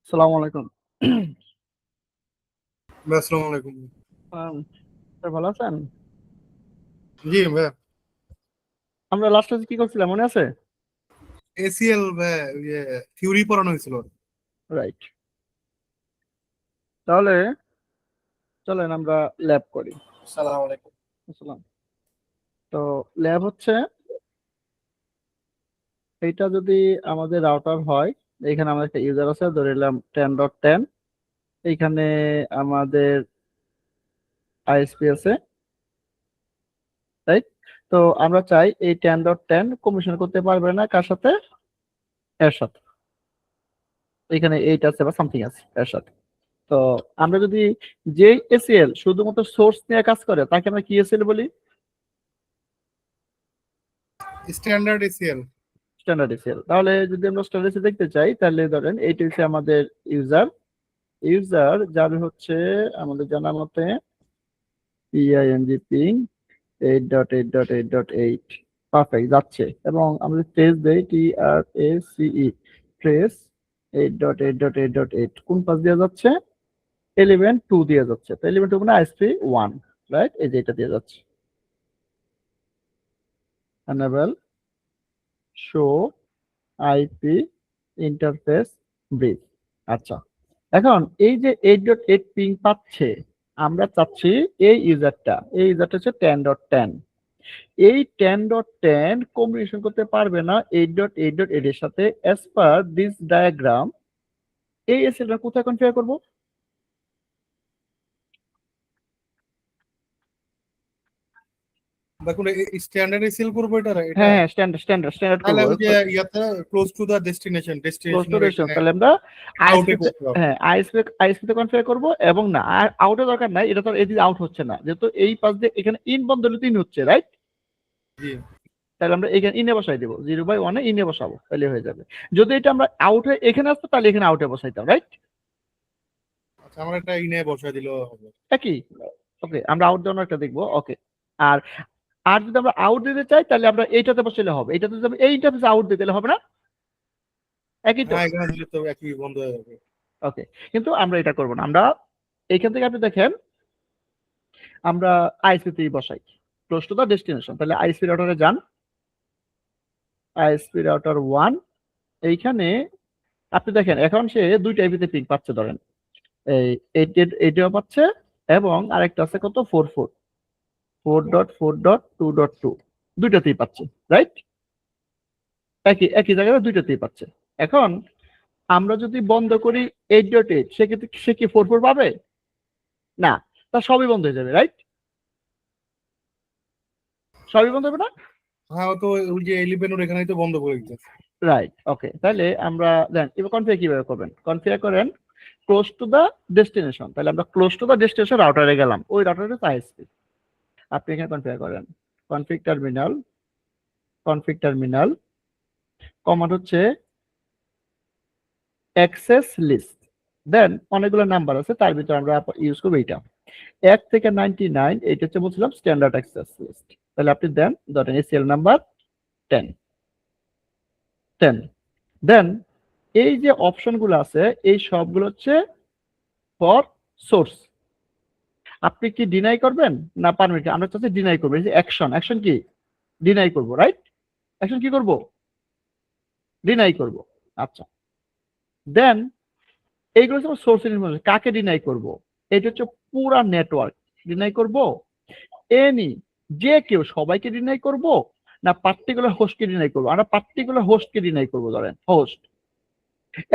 আসসালামু আলাইকুম। ভাই, আসসালামু আলাইকুম। আম, স্যার ভালো আছেন? জি ভাই। আমরা লাস্ট কি করছিলাম মনে আছে? এসিএল ভাই, থিওরি পড়ানো হয়েছিল। রাইট। তাহলে চলেন আমরা ল্যাব করি। আসসালামু আলাইকুম। বুঝলাম। তো ল্যাব হচ্ছে এইটা যদি আমাদের রাউটার হয়, এখানে আমাদের একটা ইউজার আছে, ধরে নিলাম 10.10। এইখানে আমাদের আইএসপি আছে, রাইট। তো আমরা চাই এই 10.10 কমিশন করতে পারবে না কার সাথে? এর সাথে। এখানে এইট আছে বা সামথিং আছে এর সাথে। তো আমরা যদি যে এসিএল শুধুমাত্র সোর্স নিয়ে কাজ করে তাকে আমরা কি এসিএল বলি? Standard ACL. Standard ACL. তাহলে যদি আমরা স্ট্যান্ডার্ড এসিএল দেখতে চাই, তাহলে ধরেন এইটা হচ্ছে আমাদের ইউজার। ইউজার যার হচ্ছে আমাদের জানা মতে পিআইএনজি পিং 8.8.8.8 পারফেক্ট যাচ্ছে। এবং আমরা ট্রেস দেই TRACE ট্রেস 8.8.8.8 কোন পাস দিয়ে যাচ্ছে? 11.2 দিয়ে যাচ্ছে। তো 11.2 মানে আইএসপি 1, রাইট। এই যে এটা দিয়ে যাচ্ছে enable show IP interface bridge. আচ্ছা, এখন এই যে 8.8 পিং পাচ্ছে, আমরা চাচ্ছি এই ইউজারটা হচ্ছে 10.10। এই 10.10 কমিউনিকেশন করতে পারবে না 8.8.8 এর সাথে। অ্যাজ পার দিস ডায়াগ্রাম এই এসএলটা কোথায় কনফিগার করব? দেখুন, স্ট্যান্ডার্ড এসিএল করবো এটা এটা। হ্যাঁ হ্যাঁ, স্ট্যান্ডার্ড স্ট্যান্ডার্ড স্ট্যান্ডার্ড তাহলে করবো। ওই যে ইয়াতে close to the destination close to ডেস্টিনেশনের রেশন, এখানে তাহলে আমরা আউটে আইএসপি তে, করতে হবে। হ্যাঁ আইএসপি তে কনফিগার করব। এবং না, আর আউটের দরকার নাই, এটা তো এদিকে আউট হচ্ছে না, যেহেতু এই পাশ দিয়ে এখানে ইন বন্ধ হলে তো ইন হচ্ছে, রাইট। জি। তাহলে আমরা এখানে ইনে বসাই দেবো, 0/1 ইনে বসাবো, তাহলে হয়ে যাবে। যদি এটা আমরা আউট হয়ে এখানে আসতো, তাহলে এখানে আউটে বসাইতাম, রাইট। আচ্ছা, আমার একটা ইনে বসায় দিলেও হবে। একই। ওকে, আমরা আউট দেওয়ার একটা দেখবো। ওকে। আর আর যদি আমরা আউট দিতে চাই, তাহলে আমরা এইটাতে বসাইলে হবে। এইটাতে যদি আমি এই ইন্টারফেসে আউট দিতে হবে না, একই তো। হ্যাঁ, এখানে দিলে তো একই বন্ধ হয়ে যাবে। ওকে, কিন্তু আমরা এটা করবো না। আমরা এইখান থেকে আপনি দেখেন, আমরা আইএসপি তেই বসাই ক্লোজ টু দা ডেস্টিনেশন। তাহলে আইএসপি রাউটারে যান, আইএসপি রাউটার 1। এইখানে আপনি দেখেন এখন সে দুইটা আইপিতে পিং পাচ্ছে, ধরেন এই এইটাও পাচ্ছে, এবং আরেকটা আছে কত, 4.4.2.2, দুইটাতেই পাচ্ছে, রাইট। একই একই জায়গায় দুইটাতেই পাচ্ছে। এখন আমরা যদি বন্ধ করি 8.8, সেক্ষেত্রে সে কি 4.4 পাবে? না, তার সবই বন্ধ হয়ে যাবে, রাইট। সবই বন্ধ হবে না? হ্যাঁ, ও তো ওই যে 11 ওর এখানেই তো বন্ধ করে দিতেছে। রাইট। ওকে, তাহলে আমরা দেন এবার কনফিগার কিভাবে করবেন? কনফিগার করেন ক্লোজ টু দা ডেস্টিনেশন। তাহলে আমরা ক্লোজ টু দা ডেস্টিনেশন রাউটারে গেলাম, ওই রাউটারে আইএসপি। আপনি এখানে কনফিগার করেন config terminal, config terminal command হচ্ছে অ্যাক্সেস লিস্ট। দেন অনেকগুলো নাম্বার আছে, তার ভিতরে আমরা ইউজ করবো এইটা 1 থেকে 99। এইটা হচ্ছে বলছিলাম স্ট্যান্ডার্ড অ্যাক্সেস লিস্ট। তাহলে আপনি দেন ধরেন এসিএল নাম্বার 10 10। দেন এই যে অপশনগুলো আছে, এই সবগুলো হচ্ছে ফর সোর্স। আপনি কি ডিনাই করবেন না পারমিট? আমরা চাচ্ছি ডিনাই করবো। এই যে অ্যাকশন, অ্যাকশন কি? ডিনাই করব, রাইট। অ্যাকশন কি করব? ডিনাই করব। আচ্ছা, দেন এইগুলো হচ্ছে সোর্স ইনফরমেশন। কাকে ডিনাই করব? এটা হচ্ছে পুরা নেটওয়ার্ক ডিনাই করব, এনি যে কেউ সবাইকে ডিনাই করব, না পার্টিকুলার হোস্টকে ডিনাই করব? আমরা পার্টিকুলার হোস্টকে ডিনাই করব, ধরেন হোস্ট।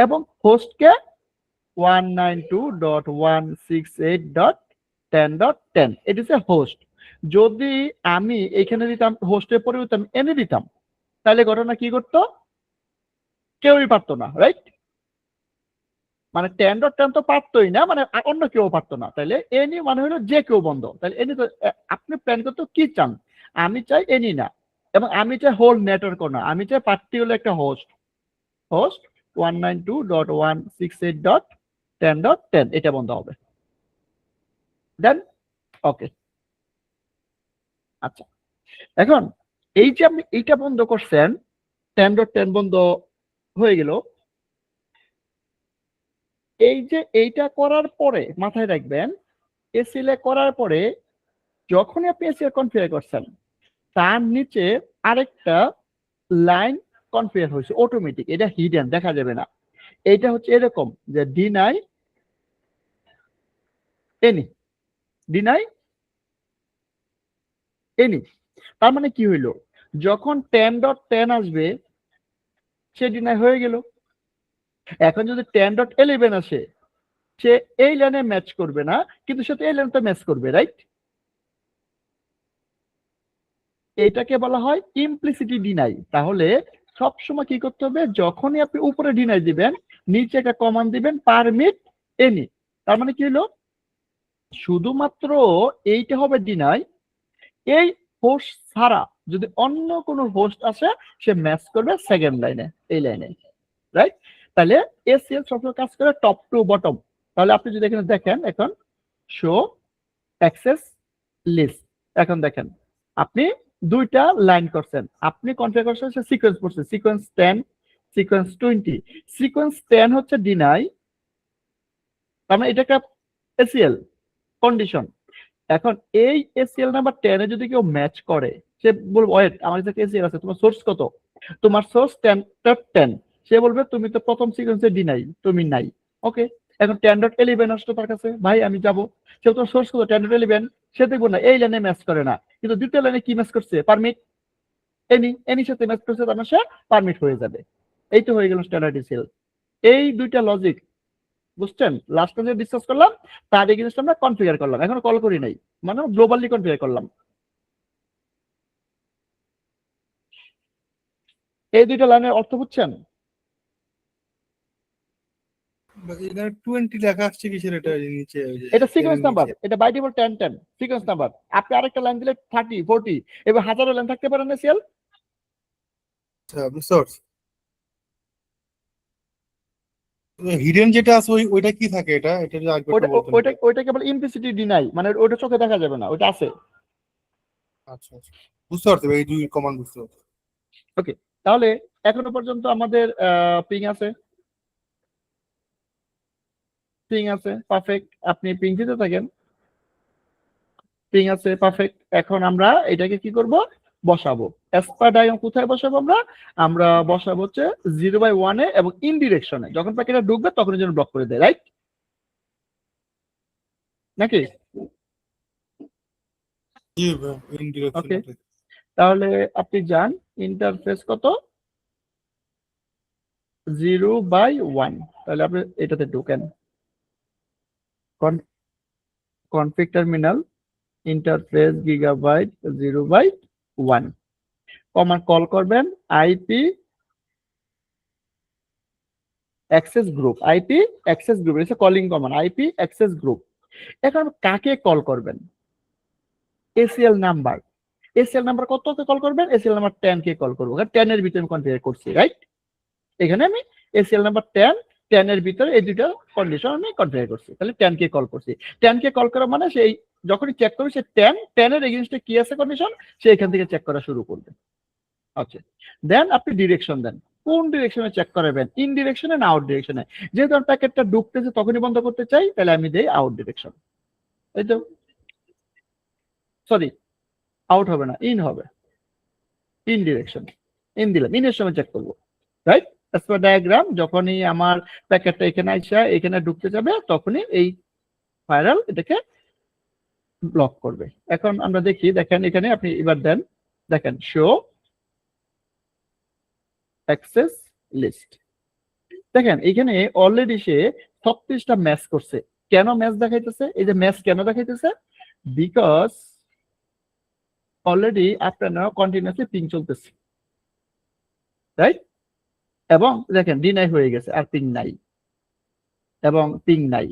এবং হোস্টকে 192.168.10.10, এটা হচ্ছে হোস্ট। যদি আমি এখানে দিতাম হোস্টের পরিবর্তে আমি এনে দিতাম, তাহলে ঘটনা কি করতো? কেউই পারতো না, রাইট। মানে 10.10 তো পারতোই না, মানে অন্য কেউ পারতো না। তাহলে এনি মানে হলো যে কেউ বন্ধ। তাহলে এনি তো আপনি প্ল্যান করতে কি চান? আমি চাই এনি না, এবং আমি চাই হোল নেটওয়ার্ক না, আমি চাই পার্টিকুলার একটা হোস্ট। হোস্ট 192.168.10.10, এটা বন্ধ হবে। দেন ওকে। আচ্ছা, এখন এই যে আপনি এইটা বন্ধ করছেন, 10.10 বন্ধ হয়ে গেল। এই যে এইটা করার পরে মাথায় রাখবেন, এসিএল করার পরে যখনই আপনি এসিএল কনফিগার করছেন, তার নিচে আরেকটা লাইন কনফিগার হয়েছে অটোমেটিক, এটা হিডেন, দেখা যাবে না। এইটা হচ্ছে এরকম যে ডিনাই এনি, ডিনাই এনি। তার মানে কি হইলো, যখন 10.10 আসবে সে ডিনাই হয়ে গেল। এখন যদি 10.11 আসে, সে এই লাইনে ম্যাচ করবে না, কিন্তু সে তো এই লাইনে ম্যাচ করবে, রাইট? এটাকে বলা হয় ইমপ্লিসিটি ডিনাই। তাহলে সবসময় কি করতে হবে, যখনই আপনি উপরে ডিনাই দিবেন, নিচে একটা কমান্ড দিবেন পারমিট এনি। তার মানে কি হলো, শুধুমাত্র এইটা হবে ডিনাই, এই হোস্ট ছাড়া যদি অন্য কোনো হোস্ট আসে সে ম্যাচ করবে সেকেন্ড লাইনে, এই লাইনে, রাইট? তাহলে এসিএল সবসময় কাজ করে টপ টু বটম। তাহলে আপনি যদি এখানে দেখেন, এখন শো অ্যাক্সেস লিস্ট, এখন দেখেন আপনি দুইটা লাইন করছেন, আপনি কনফিগার করছেন সে সিকোয়েন্স করছে, সিকোয়েন্স 10, সিকোয়েন্স 20। সিকোয়েন্স 10 হচ্ছে ডিনাই, তার মানে এটা একটা এসিএল কন্ডিশন। এখন এই এসিএল নাম্বার 10 এ যদি কেউ ম্যাচ করে, সে বলবে ওয়েট, আমার কাছে এসিএল আছে, তোমার সোর্স কত? তোমার সোর্স 10.10। সে বলবে তুমি তো প্রথম সিকোয়েন্সে ডিনাই, তুমি নাই। ওকে, এখন 10.11 আসতো তার কাছে, ভাই আমি যাবো, সে তোমার সোর্স কত? 10.11। সে দেখবো না এই লাইনে ম্যাচ করে না, কিন্তু দ্বিতীয় লাইনে কি ম্যাচ করছে? পারমিট এনি, এনির সাথে ম্যাচ করছে, তার মানে সে পারমিট হয়ে যাবে। এই তো হয়ে গেল স্ট্যান্ডার্ড এসিএল। এই দুইটা লজিক বুঝছেন? লাস্টে যে ডিসকাস করলাম তার এই জিনিসটা আমরা কনফিগার করলাম, এখনো কল করি নাই, মানে গ্লোবালি কনফিগার করলাম। এই দুইটা লাইনের অর্থ বুঝছেন? এখানে 20 লেখা আসছে কিসের এটা নিচে? ওই যে এটা এর সিকোয়েন্স নাম্বার, নিচে। এটা বাই ডিফল্ট 10.10 সিকোয়েন্স নাম্বার। আপনি আরেকটা লাইন দিলে 30, 40, এবার হাজারো লাইন থাকতে পারেন না সিএল। আচ্ছা, সোর্স হিডেন যেটা আছে ওইটা কি থাকে? এটা এটা যদি আরেকবার ওইটা একটু বলতেন ওইটা এটা। ওইটা কেবল ইমপ্লিসিটি ডিনাই, মানে ওইটা চোখে দেখা যাবে না, ওইটা আছে। আচ্ছা আচ্ছা, বুঝতে পারছি ভাই, এই দুই কমান্ড বুঝতে পারছি। ওকে, তাহলে এখনো পর্যন্ত আমাদের পিং আছে, পিং আছে, পারফেক্ট। আপনি পিং দিতে থাকেন, পিং আছে, পারফেক্ট। এখন আমরা এটাকে কি করব, বসাবো। এসপার ডায়াগ্রাম কোথায় বসাবো আমরা? আমরা বসাবো হচ্ছে 0/1 এ এবং ইন ডিরেকশনে। যখন প্যাকেটটা ঢুকবে তখন যেন ব্লক করে দেয়, রাইট নাকি? জি ইন ডিরেকশন। ওকে, তাহলে আপনি যান, ইন্টারফেস কত? 0/1। তাহলে আপনি এটাতে ঢুকেন, config terminal, interface gigabyte 0/1। Command call করবেন IP access group, IP access group, এটা calling command IP access group. এখন কাকে কল করবেন? এসিএল নাম্বার, এসিএল নাম্বার কতকে কল করবেন? এসিএল নাম্বার 10 কে কল করবো, কারণ 10 এর ভিতরে আমি কনফিগার করছি, রাইট? এখানে আমি এসিএল নাম্বার 10 এর ভিতরে এই দুটো কন্ডিশন আমি কনফিগার করছি, তাহলে 10 কে কল করছি। 10 কে কল করা মানে সেই যখনই চেক করবে সে 10 এর এগেইনস্টে কি আছে কন্ডিশন, সে এখান থেকে চেক করা শুরু করবে। আচ্ছা, দেন আপনি ডিরেকশন দেন, কোন ডিরেকশনে চেক করাবেন, ইন ডিরেকশনে না আউট ডিরেকশনে? যেহেতু আমি প্যাকেটটা ঢুকতেছে তখনই বন্ধ করতে চাই, তাহলে আমি দেই আউট ডিরেকশন। এই তো, সরি, আউট হবে না, ইন হবে, ইন ডিরেকশন। ইন দিলাম, ইনের সময় চেক করবো, রাইট? অ্যাজ পার ডায়াগ্রাম যখনই আমার প্যাকেটটা এখানে আইসা এখানে ঢুকতে যাবে তখনই এই ভাইরাল এটাকে ব্লক করবে। এখন আমরা দেখি, দেখেন এখানে আপনি এবার দেন, দেখেন শো অ্যাক্সেস লিস্ট। দেখেন এখানে অলরেডি সে 36টা ম্যাচ করছে। কেন ম্যাচ দেখাইতেছে? এই যে ম্যাচ কেন দেখাইতেছে, বিকজ অলরেডি আপনার কন্টিনিউয়াসলি পিং চলতেছে, রাইট? এবং দেখেন ডিনাই হয়ে গেছে, আর পিং নাই, এবং পিং নাই,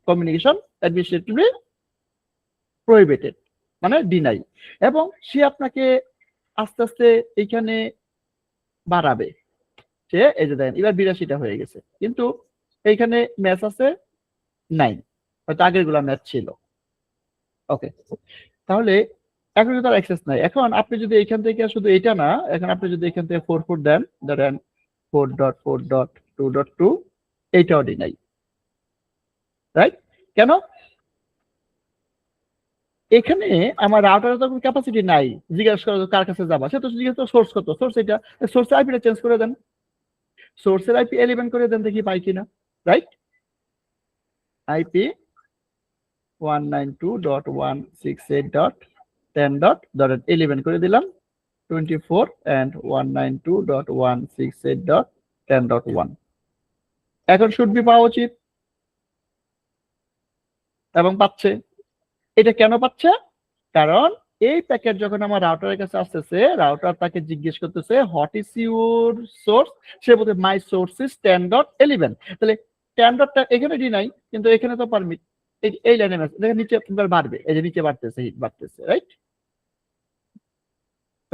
কমিউনিকেশন অ্যাডমিনিস্ট্রেটিভলি প্রহিবিটেড, মানে ডিনাই। এবং সে আপনাকে আস্তে আস্তে এইখানে বাড়াবে, সে এই যে দেখেন এবার 82টা হয়ে গেছে, কিন্তু এইখানে ম্যাচ আছে 9, হয়তো আগের গুলা ম্যাচ ছিল। ওকে, তাহলে এখন কিন্তু তার অ্যাক্সেস নাই। এখন আপনি যদি এখান থেকে শুধু এটা না, এখন আপনি যদি এখান থেকে 4 দেন, ধরেন 4.4.2.2, এইটাও ডিনাই, রাইট? কেন? এখানে আমার রাউটারের তো ক্যাপাসিটি নাই, জিজ্ঞাসা করো কার কাছে যাবা, সে তো জিজ্ঞেস সোর্স কত, সোর্স এটা, সোর্স আইপিটা চেঞ্জ করে দেন, সোর্সের আইপি 11 করে দেন, দেখি পাই কিনা। রাইট? আইপি 192.168.10.11 করে দিলাম, 24 and 192.168.10.1। এখন শুড বি পাওয়া উচিত, এবং পাচ্ছে। এটা কেন পাচ্ছে? কারণ এই প্যাকেট যখন আমার রাউটারের কাছে আসতেছে, রাউটার তাকে জিজ্ঞেস করতেছে হোয়াট ইজ ইউর সোর্স, সে বলতে মাই সোর্স ইজ 10.11। তাহলে 10. এখানে ডি নাই, কিন্তু এখানে তো পারমিট, এই লাইনে দেখেন নিচে এবার বাড়বে, এই যে নিচে বাড়তেছে, হিট বাড়তেছে। রাইট?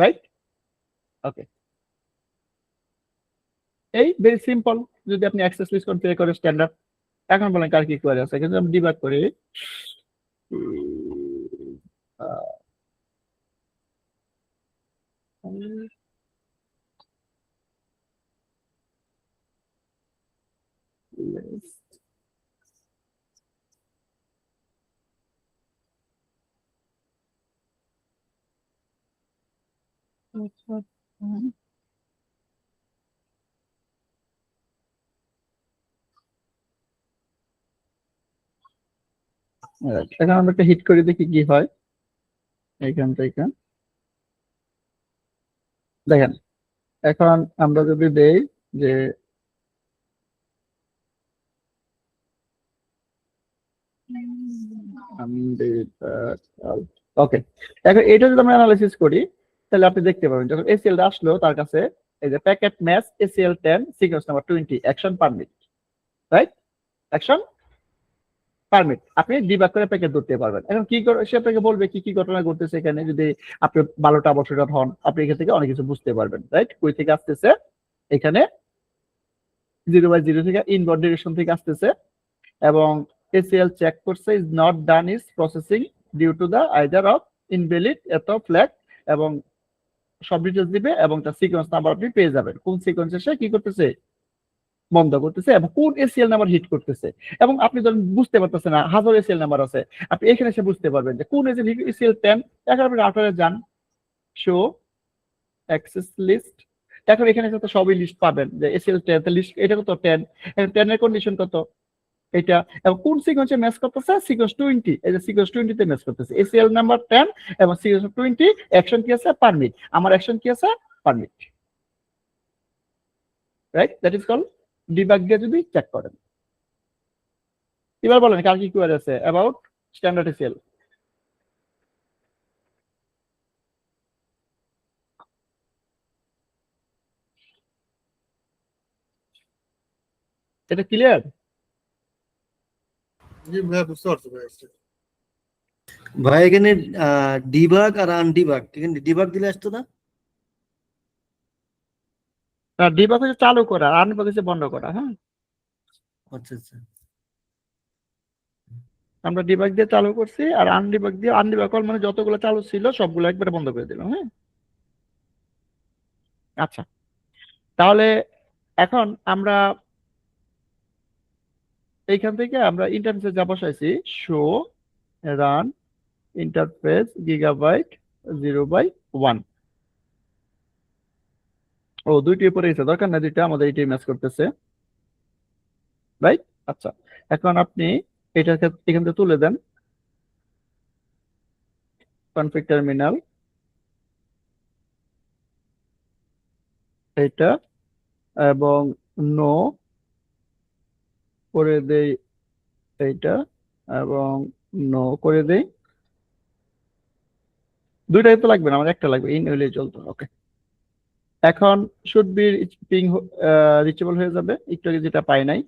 রাইট? ওকে, এই ভেরি সিম্পল। যদি আপনি অ্যাক্সেস লিস্ট কনফিগার করে স্ট্যান্ডার্ড। এখন বলেন কার কি কোয়ারি আছে, কিন্তু আমি ডিবাগ করি। এখন আমরা একটা হিট করে দেখি কি হয়। এইখান থেকে দেখেন, এখন আমরা যদি দেই যে ওকে, এখন এটা যদি আমরা অ্যানালাইসিস করি, তাহলে আপনি দেখতে পাবেন যখন এসিএল আসলো তার কাছে, এই যে packet match ACL 10 sequence number 20 action permit. Right? Action permit, আপনি ডিবাগ করে প্যাকেট ধরতে পারবেন। এখন কি করে সে আপনাকে বলবে কি কি ঘটনা ঘটতেছে এখানে, যদি আপনি ভালোটা অবশ্যই হন, আপনি এখান থেকে অনেক কিছু বুঝতে পারবেন। রাইট? কই থেকে আসতেছে, এখানে 0/0 থেকে ইনবোর্ড ডিরেকশন থেকে আসতেছে, এবং ACL চেক করছে is not done is processing due to the either of invalid এত ফ্ল্যাগ, এবং সব ডিটেলস দিবে, এবং তার সিকোয়েন্স নাম্বার আপনি পেয়ে যাবেন, কোন সিকোয়েন্সে সে কি করতেছে, বন্ধ করতেছে, এবং কোন এসিএল নাম্বার হিট করতেছে। এবং আপনি যখন বুঝতে পারতেছেন না, হাজার এসিএল নাম্বার আছে, আপনি এখানে এসে বুঝতে পারবেন যে কোন এসিএল 10। এখন আপনি রাউটারে যান, শো অ্যাক্সেস লিস্ট, এখন এখানে তো সবই লিস্ট পাবেন যে এসিএল 10 লিস্ট, এটা কত 10, 10 এর কন্ডিশন কত, এটা, এবং কোন সিকোয়েন্সে ম্যাচ করতেছে, সিকোয়েন্স 20, এই যে সিকোয়েন্স 20 তে ম্যাচ করতেছে এসিএল নাম্বার 10 এবং সিকোয়েন্স 20, অ্যাকশন কি আছে, পারমিট, আমার অ্যাকশন কি আছে, permit. Right? That is call debug দিয়ে যদি চেক করেন। এবার বলেন কার কি কোয়ারি আছে অ্যাবাউট স্ট্যান্ডার্ড এসিএল। এটা ক্লিয়ার? জি ভাই, বুঝতে পারছি ভাই। ভাই এখানে ডিবাগ আর আনডিবাগ, এখানে ডিবাগ দিলে আসতো না? ডিবাগ হচ্ছে চালু করা, আনডিবাগ হচ্ছে বন্ধ করা। হ্যাঁ, আচ্ছা আচ্ছা। আমরা ডিবাগ দিয়ে চালু করছি, আর আনডিবাগ দিয়ে, আনডিবাগ কল মানে যতগুলো চালু ছিল সবগুলো একবারে বন্ধ করে দিলাম। হ্যাঁ, আচ্ছা, তাহলে এখন আমরা এইখান থেকে আমরা ইন্টারফেসে যা বসাইছি, শো রান ইন্টারফেস গিগাবাইট 0/1। ও, দুইটি উপরে গেছে, দরকার না, দুইটা আমাদের এইটাই ম্যাচ করতেছে। রাইট? আচ্ছা, এখন আপনি এটাকে এখান থেকে তুলে দেন, কনফিগ টার্মিনাল, এটা, এবং নো করে দেই এইটা, এবং নো করে দেই। দুইটাই তো লাগবে না, আমার একটা লাগবে, ইন হইলেই চলতো। ওকে, এখন শুড বি পিং রিচেবল হয়ে যাবে, একটু আগে যেটা পাই নাই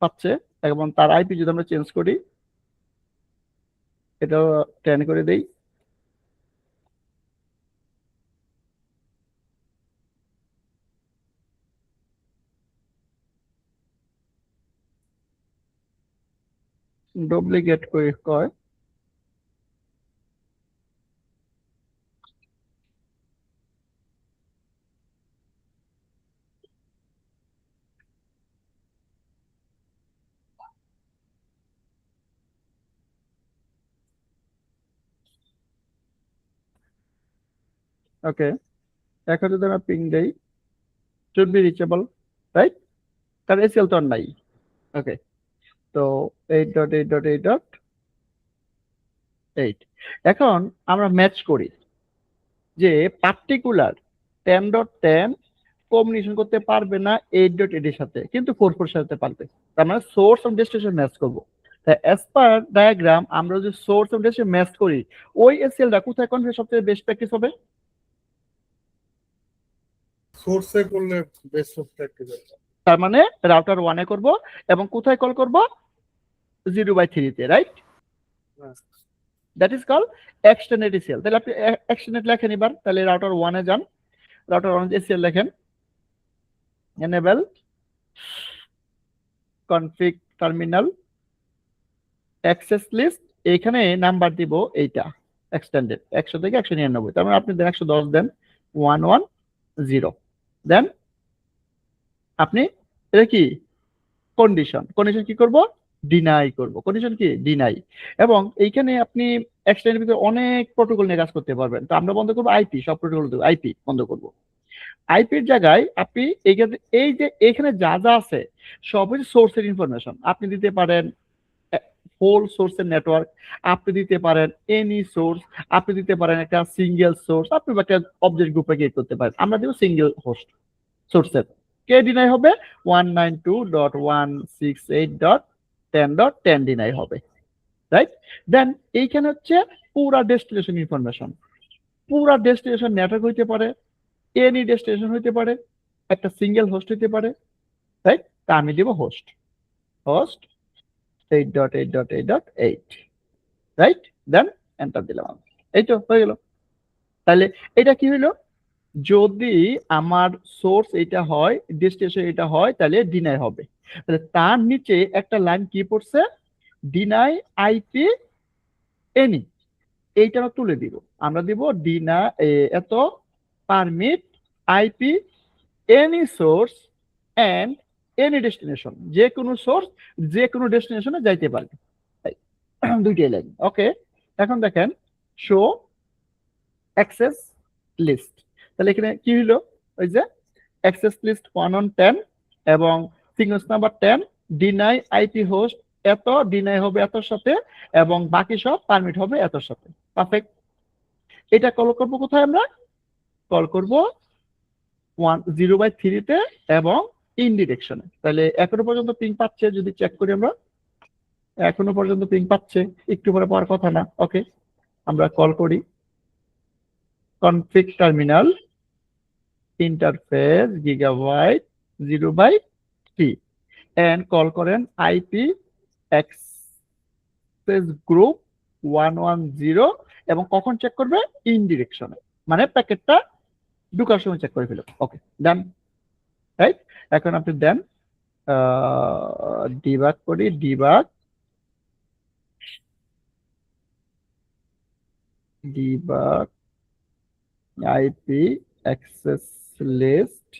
পাচ্ছে। এবং তার আইপি যদি আমরা চেঞ্জ করি, এটাও 10 করে দেই, ডুপ্লিকেট করে কয়, ওকে, এখন যদি আমরা পিং দেই should be reachable, রাইট? কারণ এসএল তো আর নাই। ওকে, তো 8.8.8.8 এখন আমরা ম্যাচ করি যে পার্টিকুলার 10.10 কম্বিনেশন করতে পারবে না 8.8 এর সাথে, কিন্তু 4.4 সাথে পারবে। তার মানে সোর্স এবং ডেস্টিনেশন ম্যাচ করব। তাই অ্যাজ পার ডায়াগ্রাম আমরা যদি সোর্স এবং ডেস্টিনেশন ম্যাচ করি, ওই এসএলটা কোথায় কনফিগার সবচেয়ে বেস্ট প্র্যাকটিস হবে? সোর্সে করলে বেস্ট অফ প্র্যাকটিস। তার মানে রাউটার 1 এ করব এবং কোথায় কল করব? 0/3 তে, right? That is call extended SL. তাহলে আপনি এক্সটেন্ডেড লেখেন এবার, তাহলে রাউটার 1 এ যান, রাউটার 1 এসএল লেখেন, enable config terminal access list, এখানে নাম্বার দিব এইটা এক্সটেন্ডেড 100 থেকে 199, তার মানে আপনি দেন 110 দেন 110, দেন আপনি এটা কি কন্ডিশন কি করব? ডিনাই করব। কন্ডিশন কি? ডিনাই। এবং এইখানে আপনি এক্সটেন্ডের ভিতরে অনেক প্রোটোকল নিয়ে কাজ করতে পারবেন। তো আমরা বন্ধ করব আইপি, সব প্রোটোকল দেব, আইপি বন্ধ করব। আইপির জায়গায় আপনি এই যে এখানে যা যা আছে সব হচ্ছে সোর্সের ইনফরমেশন। আপনি দিতে পারেন হোল সোর্সের নেটওয়ার্ক, আপনি দিতে পারেন এনি সোর্স, আপনি দিতে পারেন একটা সিঙ্গেল সোর্স, আপনি একটা অবজেক্ট গ্রুপে ক্রিয়েট করতে পারেন। আমরা দেব সিঙ্গেল হোস্ট সোর্সের। কে ডিনাই হবে? 192.168.10.10 ডিনাই হবে, রাইট? দেন এইখানে হচ্ছে পুরা ডেস্টিনেশন ইনফরমেশন। পুরা ডেস্টিনেশন নেটওয়ার্ক হইতে পারে, এনি ডেস্টিনেশন হইতে পারে, একটা সিঙ্গেল হোস্ট হইতে পারে, রাইট? তা আমি দেব হোস্ট 8.8.8.8, রাইট? দেন এন্টার দিলাম আমি। এই তো হয়ে গেল। তাহলে এটা কি হইলো? যদি আমার সোর্স এটা হয়, ডেস্টিনেশন এটা হয়, তাহলে ডিনাই হবে। তাহলে তার নিচে একটা লাইন কি পড়ছে? Deny IP any. এইটা আমরা তুলে দিব। আমরা দিব ডিনা এত permit IP any source and any destination, যে কোনো সোর্স যে কোনো ডেস্টিনেশনে যাইতে পারবে। দুইটাই লাইন। ওকে, এখন দেখেন শো অ্যাক্সেস লিস্ট। তাহলে এখানে কি হলো? ওই যে অ্যাক্সেস লিস্ট 1 on 10 এবং sequence number 10, deny IP host এত, ডিনাই হবে এতর সাথে, এবং বাকি সব পারমিট হবে এতর সাথে। পারফেক্ট। এটা কল করব কোথায়? আমরা কল করব 0/3 তে এবং ইন ডিরেকশনে। তাহলে এখনো পর্যন্ত পিং পাচ্ছে, যদি চেক করি আমরা, এখনো পর্যন্ত পিং পাচ্ছে, একটু পরে পাওয়ার কথা না। ওকে, আমরা কল করি config terminal interface gigabyte 0/3 and call করেন আইপি অ্যাক্সেস গ্রুপ 110 এবং কখন চেক করবে? ইন ডিরেকশনে, মানে প্যাকেটটা ঢুকার সময় চেক করে ফেলো। ওকে, ডান, রাইট? এখন আপনি দেন ডিবাগ করি, debug IP access list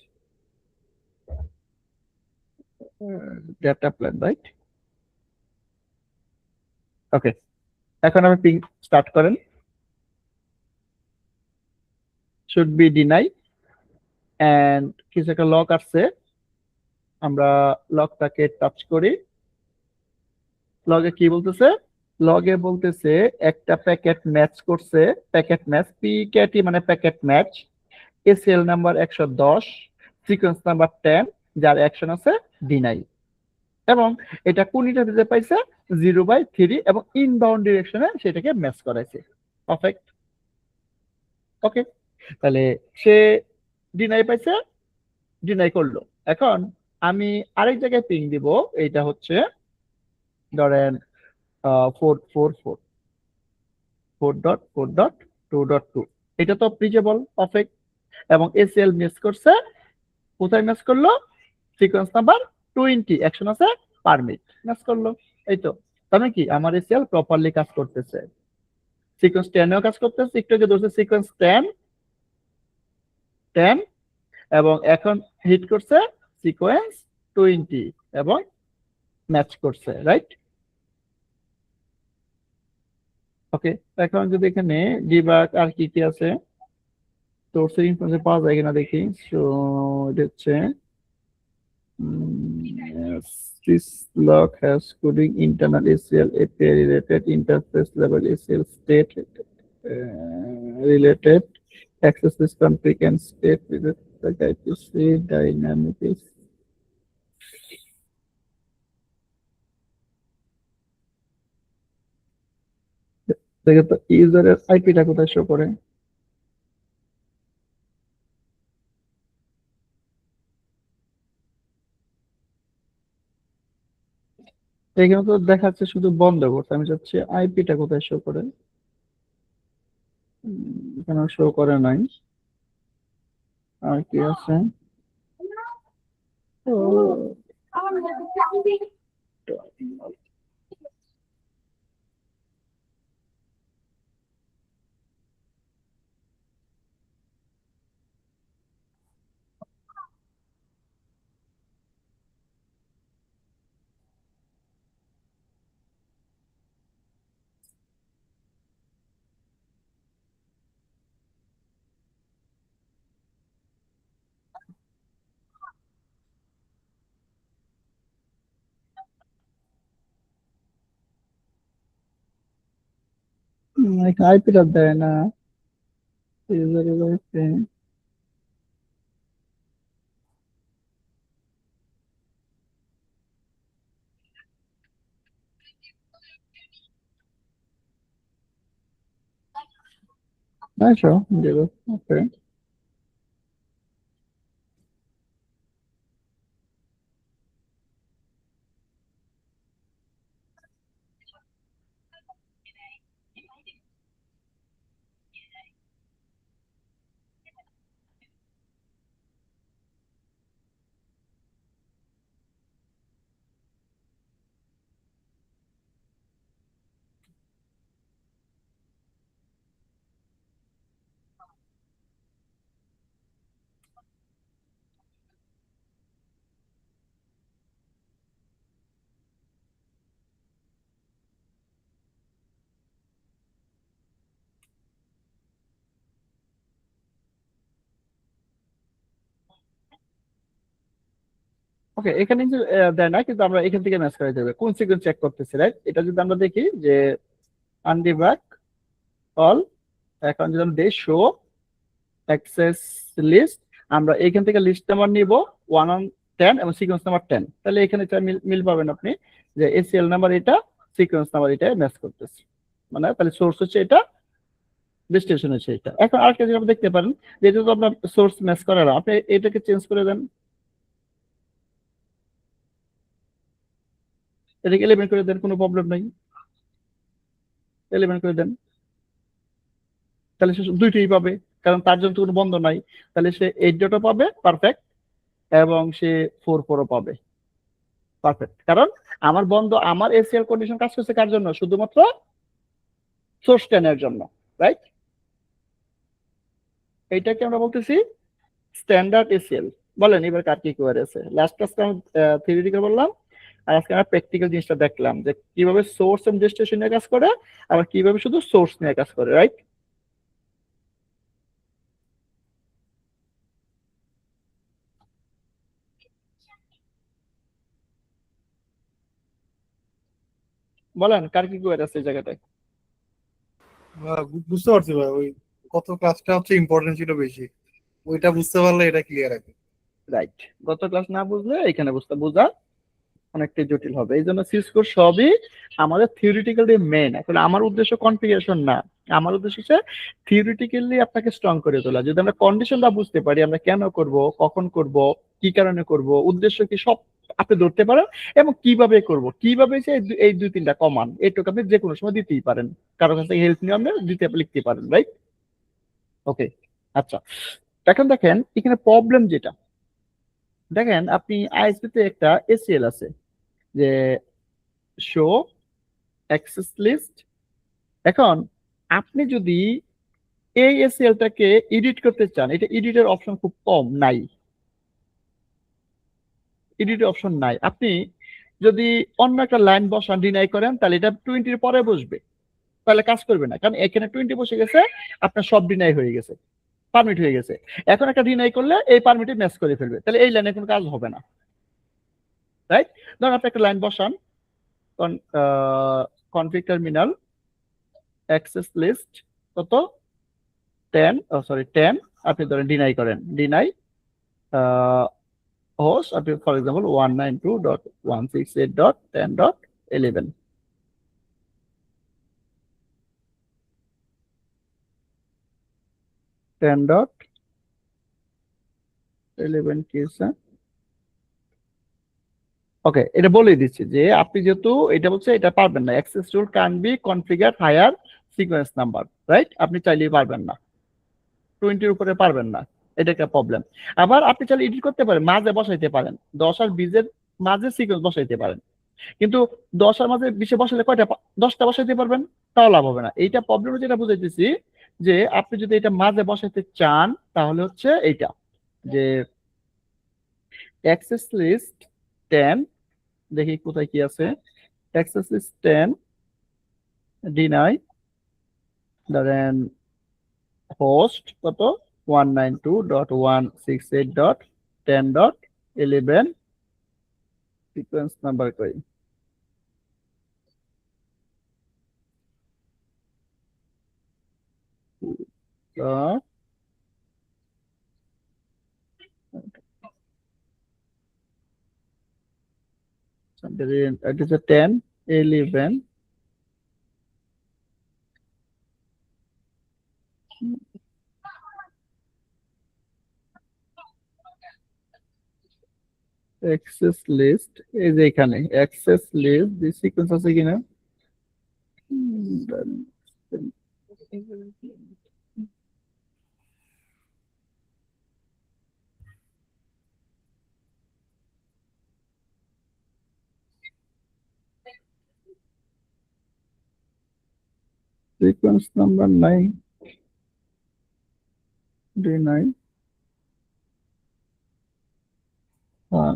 data plan, right? Okay, এখন আপনি পিং স্টার্ট করেন। শুড বি ডিনাই এন্ড কিছু একটা লক আসছে, আমরা লকটাকে টাচ করি। লগে কি বলতেছে? লগে বলতেছে একটা প্যাকেট ম্যাচ করছে, প্যাকেট ম্যাচ পিকেটি মানে packet match, SL number 110, sequence number 10, যার অ্যাকশন আছে ডিনাই, এবং এটা কোনটা দিতে পাইছে? 0/3 এবং ইনবাউন্ড ডিরেকশনে সেটাকে ম্যাচ করাইছে। পারফেক্ট। ওকে, তাহলে সে ডিনাই পাইছে, ডিনাই করলো। এখন আমি আরেক জায়গায় পিং দিব, এইটা হচ্ছে ধরেন 4.4.4.2.2, এটা তো প্রিজেবল। পারফেক্ট। এবং এসএল ম্যাচ করছে, কোথায় ম্যাচ করলো? সিকোয়েন্স নাম্বার 20, অ্যাকশন আছে পারমিট, ম্যাচ করলো। এই তো, তার মানে কি আমার এসএল প্রপারলি কাজ করতেছে। সিকোয়েন্স 10 এও কাজ করতেছে, একটু আগে ধরছে সিকোয়েন্স 10 এবং এখন হিট করছে সিকোয়েন্স 20 এবং ম্যাচ করছে, রাইট? ওকে, এখন যদি এখানে ডিবাগ আর কি কি আছে, তো সোর্সের ইনফরমেশন পাওয়া যায় কিনা দেখি। সো এটা হচ্ছে this lock has coding internal ACL API related interface level ACL state related access this config and state related IPC dynamic is দেখে তো ইউজারের আইপিটা কোথায় শো করে। এখানে তো দেখাচ্ছে শুধু বন্ধ করতে, আমি চাচ্ছি আইপিটা কোথায় শো করে। এখানে শো করে নাই। আর কি আছে? এখানে আইপিটা দেয় না। ইউজারের আইপি আচ্ছা, দেবো। ওকে, ওকে। এখানে কিন্তু দেয় না, কিন্তু আমরা এখান থেকে ম্যাচ করে দেবে কোন সিকোয়েন্স চেক করতেছি, রাইট? এটা যদি আমরা দেখি যে আনডিবাগ অল, এখন যদি আমরা দেই শো অ্যাক্সেস লিস্ট, আমরা এখান থেকে লিস্ট নাম্বার নিব 1 on 10 এবং সিকোয়েন্স নাম্বার 10। তাহলে এখানে মিল পাবেন আপনি যে এসিএল নাম্বার এটা, সিকোয়েন্স নাম্বার এটা ম্যাচ করতেছে, মানে তাহলে সোর্স হচ্ছে এটা, ডেস্টিনেশন হচ্ছে এটা। এখন আরেকটা জিনিস আপনি দেখতে পারেন যে এটা তো আপনার সোর্স ম্যাচ করে না, আপনি এটাকে চেঞ্জ করে দেন, এটাকে এলিমেন্ট করে দেন, কোনো প্রবলেম নাই, এলিমেন্ট করে দেন। তাহলে সে দুইটাই পাবে, কারণ তার জন্য তো কোনো বন্ধ নাই। তাহলে সে 8 পাবে পারফেক্ট, এবং সে 4 পাবে পারফেক্ট। কারণ আমার বন্ধ, আমার এসিএল কন্ডিশন কাজ করছে কার জন্য? শুধুমাত্র সোর্স টেনের জন্য, রাইট? এইটাকে আমরা বলতেছি স্ট্যান্ডার্ড এসিএল। বলেন এবার কার কি কোয়ারি আছে? লাস্ট ক্লাসে আমি থিওরিটিক্যাল বললাম, আর আজকে আমরা প্র্যাকটিক্যাল জিনিসটা দেখলাম যে কিভাবে সোর্স এন্ড ডেস্টিনেশন নিয়ে কাজ করে, আবার কিভাবে শুধু সোর্স নিয়ে কাজ করে, রাইট? বলেন কার কি কোয়ারি আছে এই জায়গাটায়? বুঝতে পারছি ভাই, ওই কত ক্লাসটা হচ্ছে ইম্পর্টেন্ট ছিল বেশি, ওইটা বুঝতে পারলে এটা ক্লিয়ার আছে। রাইট, গত ক্লাস না বুঝলে এখানে বোঝা অনেকটাই জটিল হবে। এই জন্য সিস কোড সবই আমাদের থিওরিটিক্যালি মেন। আসলে আমার উদ্দেশ্য কনফিগারেশন না, আমার উদ্দেশ্য হচ্ছে থিওরিটিক্যালি আপনাকে স্ট্রং করে তোলা। যদি আমরা কন্ডিশনটা বুঝতে পারি, আমরা কেন করব, কখন করব, কি কারণে করব, উদ্দেশ্য কি, সব আপনি ধরতে পারেন, এবং কিভাবে করব, কিভাবে যে এই 2-3টা কমান এইটুকু আপনি যে কোনো সময় দিতেই পারেন, কারো কাছে হেল্প নিয়ে আপনি লিখতে পারেন, রাইট? ওকে, আচ্ছা। এখন দেখেন এখানে প্রবলেম যেটা, দেখেন আপনি আইএসপি তে একটা এসিএল আছে যে শো অ্যাক্সেস লিস্ট। এখন আপনি যদি এই এসিএলটাকে এডিট করতে চান, এটা এডিটের অপশন খুব কম, নাই, এডিটের অপশন নাই। আপনি যদি অন্য একটা লাইন বসান, ডিনাই করেন, তাহলে এটা 20 পরে বসবে, তাহলে কাজ করবে না, কারণ এখানে 20 বসে গেছে, আপনার সব ডিনাই হয়ে গেছে। পারমিট হয়ে গেছে। এখন একটা ডিনাই করলে এই পারমিটে ম্যাচ করে ফেলবে, তাহলে এই লাইনে কোনো কাজ হবে না, রাইট? ধরুন আপনি একটা লাইন বসান, কনফিগ টার্মিনাল অ্যাক্সেস লিস্ট কত 10, সরি 10, আপনি ধরেন ডিনাই করেন, ডিনাই হোস্ট আপনি ফর এক্সাম্পল 192.168.10.11, কি ওকে, এটা বলে দিচ্ছি যে আপনি যেহেতু এটা বলছে এটা পারবেন না, access rule can be configure higher sequence number, right? আপনি চাইলেই পারবেন না, 20 উপরে পারবেন না, এটা একটা প্রবলেম। আবার আপনি চাইলে এডিট করতে পারেন, মাঝে বসাইতে পারেন, 10 আর 20 এর মাঝে সিকোয়েন্স বসাইতে পারেন, কিন্তু 10 আর মাঝে 20 বসালে কয়টা 10টা বসাইতে পারবেন, তাও লাভ হবে না। এইটা প্রবলেম যেটা বুঝাইতেছি যে আপনি যদি এটা মাঝে বসাইতে চান তাহলে হচ্ছে এইটা যে অ্যাক্সেস লিস্ট 10, দেখি কোথায় কি আছে, অ্যাক্সেস লিস্ট 10 ডিনাই, ধরেন হোস্ট কত 192.168.10.11, সিকোয়েন্স নাম্বার কই, it is a 10, 11, access list, এই যে এখানে অ্যাক্সেস লিস্ট দি সিকোয়েন্স আছে কিনা, সিকোয়েন্স নাম্বার নাই, D9, হ্যাঁ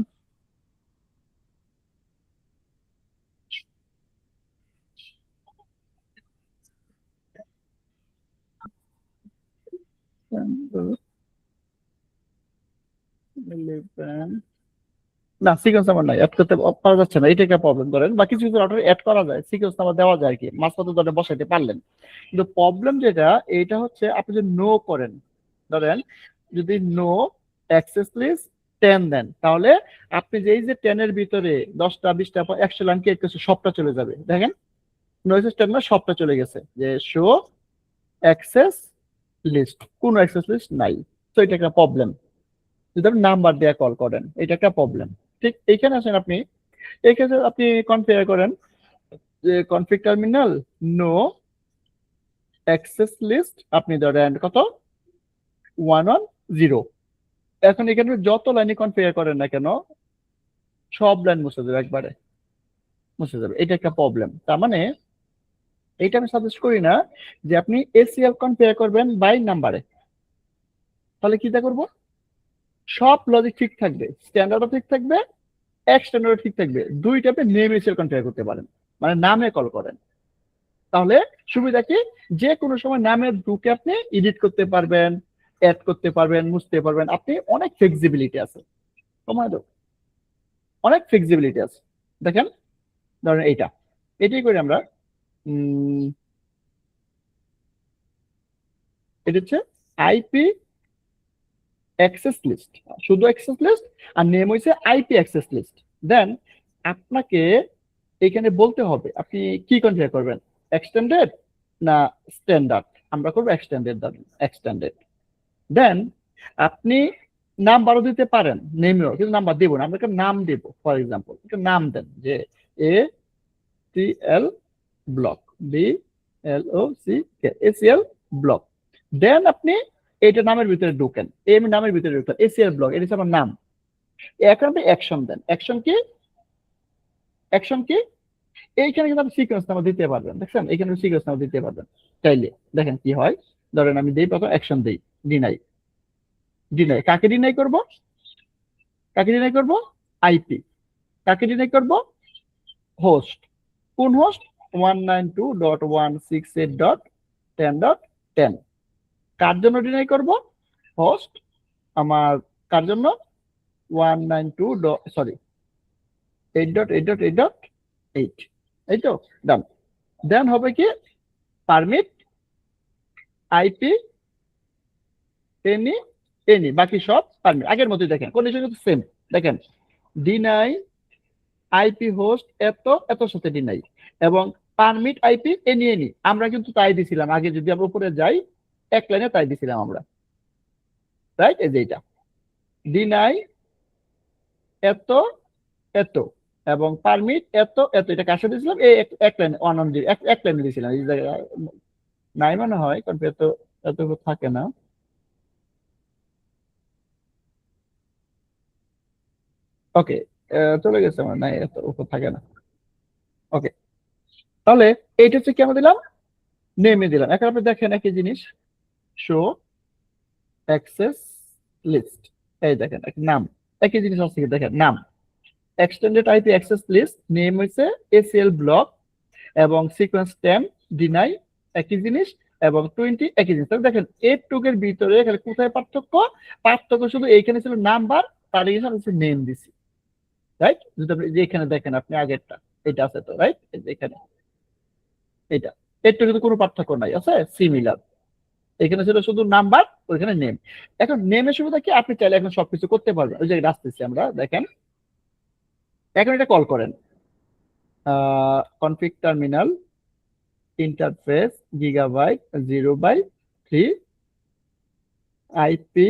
না, সিকোয়েন্স নাম্বার নাই, অ্যাড করতে পারা যাচ্ছে না, এটা একটা প্রবলেম। করেন বা কিছু কিছু অর্ডার অ্যাড করা যায়, সিকোয়েন্স নাম্বার দেওয়া যায় কি, মাঝপথে ধরে বসাইতে পারলেন, কিন্তু প্রবলেম যেটা এইটা হচ্ছে আপনি যদি নো করেন, ধরেন যদি নো অ্যাক্সেস লিস্ট 10 দেন, তাহলে আপনি যে এই যে 10 এর ভিতরে 10টা 20টা 100 লাইন ক্রিয়েট করছে সবটা চলে যাবে। দেখেন নো অ্যাক্সেস 10 না, সবটা চলে গেছে, যে শো অ্যাক্সেস লিস্ট, কোনো অ্যাক্সেস লিস্ট নাই, তো এটা একটা প্রবলেম। যদি আপনি নাম্বার দিয়ে কল করেন এটা একটা প্রবলেম। ঠিক এইখানে আসেন আপনি, এই ক্ষেত্রে আপনি কনফিগার করেন যে config terminal no access list, আপনি ধরেন কত 110, এখন এখানে যত লাইনে কনফিগার করেন না কেন সব লাইন মুছে যাবে, একবারে মুছে যাবে, এটা একটা প্রবলেম। তার মানে এটা আমি সাজেস্ট করি না যে আপনি এসিএল কনফিগার করবেন বাই নাম্বারে, তাহলে কি করবো, সব লজিক ঠিক থাকবে, স্ট্যান্ডার্ডও ঠিক থাকবে, এক্সটেন্ডারও ঠিক থাকবে, দুইটা আপনি নেম এসিএল কনফিগার করতে পারেন, মানে নামে কল করেন, তাহলে সুবিধা কি, যে কোনো সময় নামের ঢুকে আপনি এডিট করতে পারবেন, অ্যাড করতে পারবেন, মুছতে পারবেন, আপনি অনেক ফ্লেক্সিবিলিটি আছে, সময় দাও, অনেক ফ্লেক্সিবিলিটি আছে। দেখেন ধরেন এটাই করি আমরা, এটা হচ্ছে আইপি অ্যাক্সেস লিস্ট, শুধু অ্যাক্সেস লিস্ট, আর নেম হইছে আইপি অ্যাক্সেস লিস্ট। দেন আপনাকে এখানে বলতে হবে আপনি কি কনফিগার করবেন, এক্সটেন্ডেড না স্ট্যান্ডার্ড, আমরা করবো এক্সটেন্ডেড, এক্সটেন্ডেড। দেন আপনি নাম্বারও দিতে পারেন, নেমেও, কিন্তু নাম্বার দিব না, আমরা একটা নাম দেব, ফর এক্সাম্পল একটা নাম দেন যে ACL ব্লক, ACL ব্লক। দেন আপনি এটা নামের ভিতরে ঢুকেন, আমি নামের ভিতরে ঢুকলাম ACL ব্লক, এটা হচ্ছে আমার নাম। এখন আপনি অ্যাকশন দেন, অ্যাকশন কি, অ্যাকশন কি, এইখানে কিন্তু আপনি সিকোয়েন্স নাম্বার দিতে পারবেন, দেখছেন এখানে সিকোয়েন্স নাম্বার দিতে পারবেন চাইলে। দেখেন কি হয়, ধরেন আমি দেই প্রথম অ্যাকশন দেই, ডিনাই, ডিনাই কাকে ডিনাই করব, কাকে ডিনাই করব, আইপি, কাকে ডিনাই করব, হোস্ট, কোন হোস্ট 192.168.10.10, কার জন্য ডিনাই করব, হোস্ট আমার কার জন্য 192 সরি 8.8.8.8 এই তো ডান। দেন হবে কি পারমিট আইপি এনি এনি বাকি সব পারমিট আগের মতোই দেখেন কন্ডিশন কিন্তু সেম দেখেন ডিনাই আইপি হোস্ট এত এত সাথে ডিনাই এবং পারমিট আইপি এনি এনি আমরা কিন্তু তাই দিছিলাম আগে যদি আমরা উপরে যাই এক লাইনে তাই দিছিলাম আমরা রাইট এই যে এটা ডিনাই এত এত এবং পারমিট এত এত এটা কার সাথে দিয়েছিলাম এই এক লাইনে এক লাইনে দিয়েছিলাম এই জায়গায় নাই মনে হয় কারণ এত এত থাকে না ওকে চলে গেছে আমার নাই এত উপর থাকে না ওকে তাহলে এইটা হচ্ছে কি আমরা দিলাম নেমে দিলাম এখন আপনি দেখেন একই জিনিস শো অ্যাক্সেস লিস্ট এই দেখেন নাম একই জিনিস আছে কি দেখেন নাম extended IP access list name হইছে এসিএল ব্লক এবং সিকোয়েন্স 10 ডিনাই একই জিনিস এবং 20 একই জিনিস তাহলে দেখেন এর ভিতরে এখানে কোথায় পার্থক্য শুধু এইখানে ছিল নাম্বার তার এখানে হচ্ছে নেম দিছি রাইট যদি আপনি যেখানে দেখেন আপনি আগেরটা এটা আছে তো রাইট এখানে এটা এর কিন্তু কোনো পার্থক্য নাই আছে সিমিলার এখানে ছিল শুধু নাম্বার ওইখানে নেম এখন নেমের সুবিধা কি আপনি চাইলে এখন সবকিছু করতে পারবেন ওই জায়গায় আসতেছি আমরা দেখেন এখন এটা কল করেন config terminal interface gigabyte 0/3 IP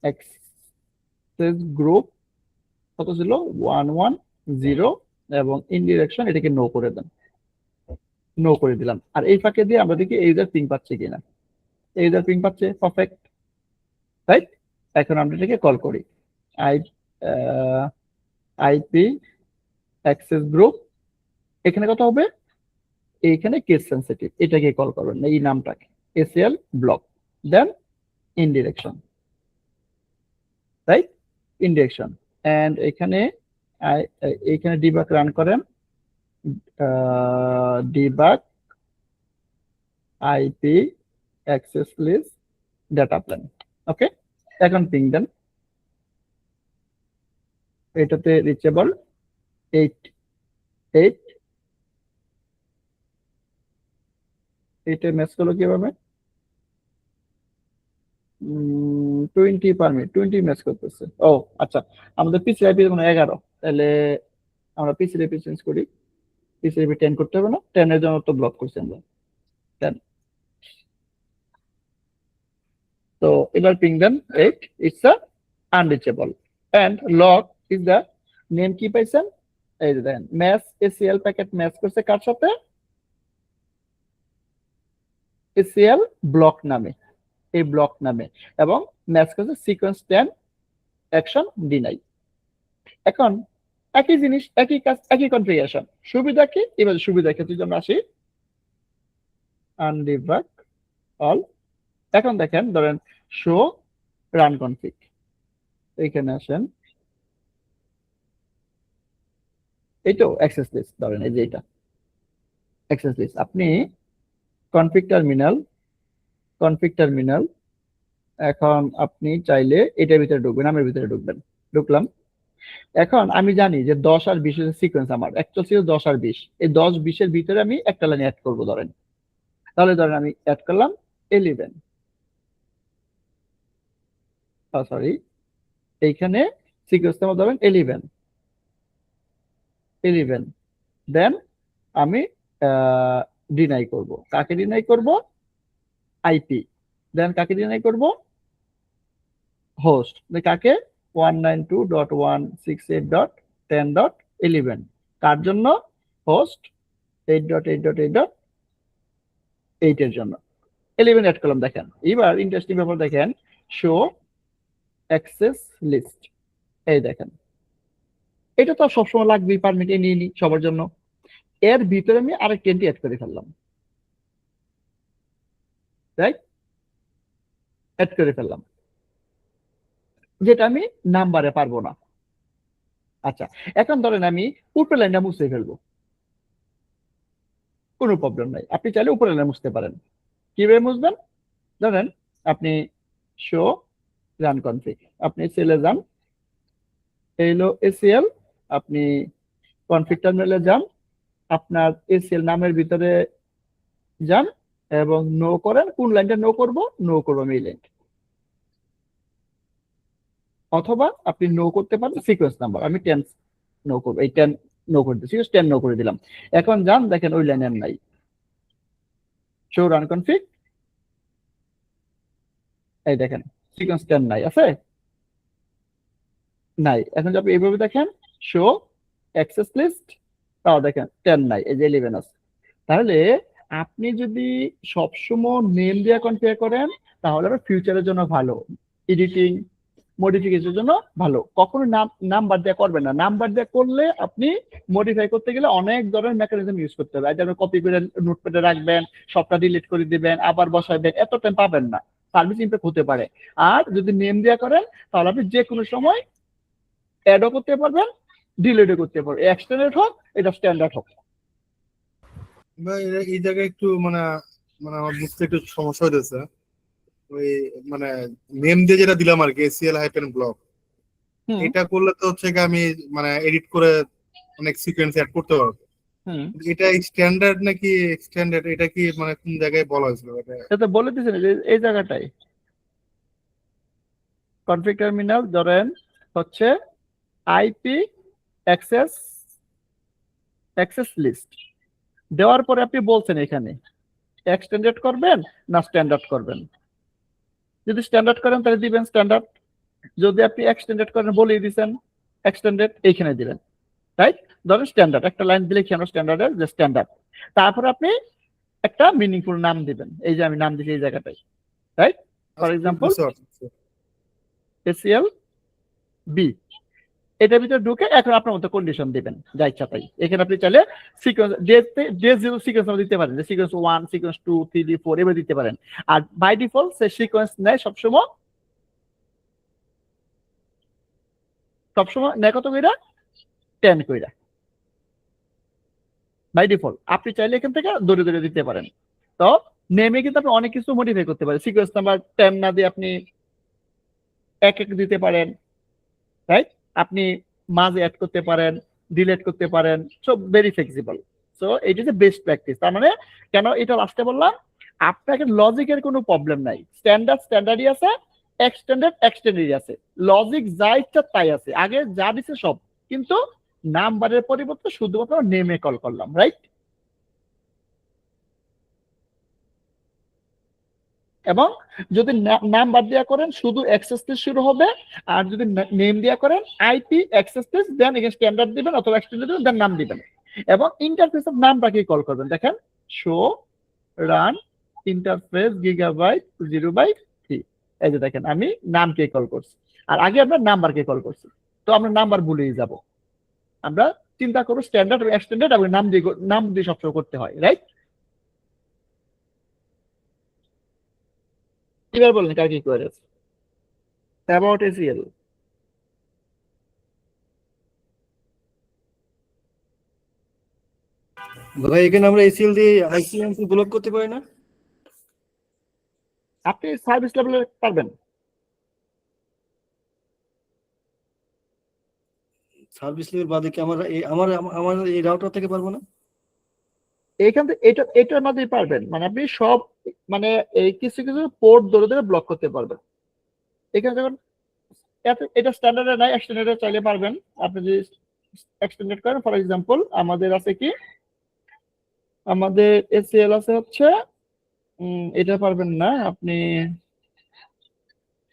access group কত ছিল 110 এবং ইনডিরেকশন এটাকে নো করে দেন নো করে দিলাম আর এই ফাঁকে দিয়ে আমরা দেখি ইউজার পিং পাচ্ছে কিনা ইউজার পিং পাচ্ছে পারফেক্ট রাইট এখন আমরা এটাকে কল করি আইপি অ্যাক্সেস গ্রুপ এখানে কত হবে এইখানে কেস সেন্সিটিভ এটাকে কল করবেন এই নামটাকে এসিএল ব্লক দেন ইনডিরেকশন রাইট ইনডিরেকশন এন্ড এখানে ডিবাগ রান করেন debug IP access list data plan okay এখন পিং দেন এটাতে রিচেবল 8 এটা ম্যাচ করলো কিভাবে 20 পারমিট 20 ম্যাচ করতেছে ও আচ্ছা আমাদের পিসি আইপি মানে 11 তাহলে আমরা পিসি আইপি চেঞ্জ করি পিসি আইপি 10 করতে হবে না 10 এর জন্য তো ব্লক করছি আমরা 10 তো এবার ping then 8 it's a unreachable and log is the name কি পাইছেন এই যে দেখেন ম্যাচ এসিএল প্যাকেট ম্যাচ করছে কার সাথে এসিএল ব্লক নামে এই ব্লক নামে এবং ম্যাচ করছে সিকোয়েন্স 10 অ্যাকশন ডিনাই এখন একই জিনিস একই কাজ একই কনফিগারেশন সুবিধা কি এবার সুবিধা ক্ষেত্রে যদি আমরা আসি আনডিবাগ অল এখন দেখেন ধরেন শো রান কনফিগ এখানে আসেন এই তো অ্যাক্সেস লিস্ট ধরেন এই যে এটা অ্যাক্সেস লিস্ট আপনি কনফিগ টার্মিনাল এখন আপনি চাইলে এটার ভিতরে ঢুকবেন নামের ভিতরে ঢুকলাম এখন আমি জানি যে 10 আর 20 এর সিকোয়েন্স আমার অ্যাকচুয়ালি ছিল 10 আর 20 এই 10 20 এর ভিতরে আমি একটা লাইন অ্যাড করব ধরেন তাহলে ধরেন আমি অ্যাড করলাম 11 সরি এইখানে সিকোয়েন্স নাম্বার ধরেন 11 দেন আমি ডিনাই করব কাকে ডিনাই করব আইপি দেন কাকে ডিনাই করব হোস্ট কাকে 192.168.10.11 কার জন্য হোস্ট 8.8.8.8 এর জন্য 11 অ্যাড করলাম দেখেন এবার ইন্টারেস্টিং ব্যাপার দেখেন শো অ্যাক্সেস লিস্ট এই দেখেন এটা তো সবসময় লাগবেই পারমিট নিয়ে নি সবার জন্য এর ভিতরে আমি আরেকটা এন্ট্রি অ্যাড করে ফেললাম রাইট অ্যাড করে ফেললাম যেটা আমি নাম্বারে পারবো না আচ্ছা এখন ধরেন আমি উপরের লাইনটা মুছে ফেলবো কোনো প্রবলেম নাই আপনি চাইলে উপরের লাইন মুছতে পারেন কিভাবে মুছবেন ধরেন আপনি শো রান কনফিগ, আপনি এসিএল এ যান, এই হলো এসিএল, আপনি কনফিগ টার্মিনালে যান, আপনার এসিএল নামের ভিতরে যান এবং নো করেন, কোন লাইনটা নো করব, আমি এই লাইন, অথবা আপনি নো করতে পারেন সিকোয়েন্স নাম্বার, আমি 10 নো করব, এই 10 নো করে দিচ্ছি, 10 নো করে দিলাম। এখন যান, দেখেন ওই লাইনের নাই, শো রান কনফিগ, এই দেখেন সিকোয়েন্স 10 নাই, আছে নাই। এখন যদি আপনি এইভাবে দেখেন শো অ্যাক্সেস লিস্ট, তাও দেখেন 10 নাই, এই যে 11 আছে। তাহলে আপনি যদি সবসময় নেম দিয়ে কনফিগার করেন তাহলে আপনার ফিউচারের জন্য ভালো, এডিটিং মডিফিকেশনের জন্য ভালো। কখনো নাম্বার দিয়ে করবেন না, নাম্বার দিয়ে করলে আপনি মডিফাই করতে গেলে অনেক ধরনের মেকানিজম ইউজ করতে হবে, যেমন কপি করে নোটপ্যাডে রাখবেন, সবটা ডিলিট করে দিবেন, আবার বসাইবেন, এত টাইম পাবেন না, সার্ভিস ইম্প্যাক্ট হতে পারে। আর যদি নেম দিয়ে করেন তাহলে আপনি যে কোনো সময় অ্যাডও করতে পারবেন, ডিলিটও করতে পারবেন, এক্সটেন্ডেড হোক এটা স্ট্যান্ডার্ড হোক। ভাই এই জায়গায় একটু মানে মানে আমার বুঝতে একটু সমস্যা হইতেছে। ওই মানে নেম দিয়ে যেটা দিলাম আর কি, এসিএল হাইফেন ব্লক, এটা করলে তো হচ্ছে কি আমি মানে এডিট করে অনেক সিকোয়েন্স অ্যাড করতে পারবো। এটা স্ট্যান্ডার্ড নাকি এক্সটেন্ডেড, এটা কি মানে কোন জায়গায় বলা হয়েছিল? এটা বলে দিয়েছেন যে এই জায়গাটাই কনফিগ টার্মিনাল ধরেন হচ্ছে আইপি অ্যাক্সেস লিস্ট দেওয়ার পরে আপনি বলছেন এখানে এক্সটেন্ডেড করবেন না স্ট্যান্ডার্ড করবেন। যদি স্ট্যান্ডার্ড করেন তাহলে দিবেন স্ট্যান্ডার্ড, যদি আপনি এক্সটেন্ডেড করেন বলেই দিচ্ছেন এক্সটেন্ডেড, এইখানে দিবেন, রাইট? ধরেন স্ট্যান্ডার্ড, একটা লাইন দিলে কেন স্ট্যান্ডার্ডের যে স্ট্যান্ডার্ড, তারপর আপনি একটা মিনিংফুল নাম দিবেন, এই যে আমি নাম দিচ্ছি এই জায়গাটায়, right? For example ACL B, এটার ভিতরে ঢুকে এখন আপনার মতো কন্ডিশন দিবেন যা ইচ্ছা তাই। এখানে আপনি চাইলে সিকোয়েন্স ডে জিরো সিকোয়েন্স দিতে পারেন, যে সিকোয়েন্স 1 সিকোয়েন্স 2 3 4 এভাবে দিতে পারেন। আর বাই ডিফল্ট সে সিকোয়েন্স নেয় সবসময় নেয় কত কইরা, 10 কইরা বাই ডিফল্ট। আপনি চাইলে এখান থেকে দূরে দূরে দিতে পারেন। তো নেমে কিন্তু আপনি অনেক কিছু মডিফাই করতে পারেন, সিকোয়েন্স নাম্বার 10 না দিয়ে আপনি এক দিতে পারেন, রাইট? আপনি মাঝে অ্যাড করতে পারেন, ডিলিট করতে পারেন, সব ভেরি ফ্লেক্সিবল। সো এটা হচ্ছে বেস্ট প্র্যাকটিস। তার মানে কেন এটা লাস্টে বললাম, আপনাকে লজিকের কোনো প্রবলেম নাই, স্ট্যান্ডার্ডই আছে, এক্সটেন্ডেডই আছে, লজিক যা ইচ্ছা তাই আছে, আগে যা দিছে সব, কিন্তু নাম্বারের পরিবর্তে শুধুমাত্র নেমে কল করলাম, রাইট? এবং যদি নাম্বার দেওয়া করেন শুধু অ্যাক্সেস লিস্ট শুরু হবে, আর যদি নেম দেওয়া করেন আইপি অ্যাক্সেস লিস্ট, দেন এখানে স্ট্যান্ডার্ড দিবেন অথবা এক্সটেন্ডেড দিবেন, দেন নাম দিবেন। এবং ইন্টারফেসের নামটাকে কল করবেন, দেখেন শো রান ইন্টারফেস গিগাবাইট 0/3, এই যে দেখেন আমি নামকে কল করছি, আর আগে আমরা নাম্বারকে কল করছি। তো আমরা নাম্বার ভুলেই যাব, আমরা চিন্তা করবো স্ট্যান্ডার্ড এবং এক্সটেন্ডেড, এবং নাম দিয়ে সবসময় করতে হয়, রাইট? এবার বলেন কার কি কোয়েরি আছে অ্যাবাউট এসিএল? ভাই এখানে আমরা এসিএল দিয়ে আইসিএমসি ব্লক করতে পারি না? আপনি সার্ভিস লেভেলে পারবেন, সার্ভিস লেভেল বাদে কি আমার আমার এই রাউটার থেকে পারবো না? এইখান থেকে এটার মাধ্যমে পারবেন, মানে আপনি সব মানে এই কিছু কিছু পোর্ট ধরে ধরে ব্লক করতে পারবেন। এখানে যখন এটা স্ট্যান্ডার্ডে নাই, এক্সটেন্ডেডে চাইলে পারবেন। আপনি যদি এক্সটেন্ডেড করেন, ফর এক্সাম্পল আমাদের আছে কি, আমাদের এসিএল আছে হচ্ছে এটা পারবেন না আপনি,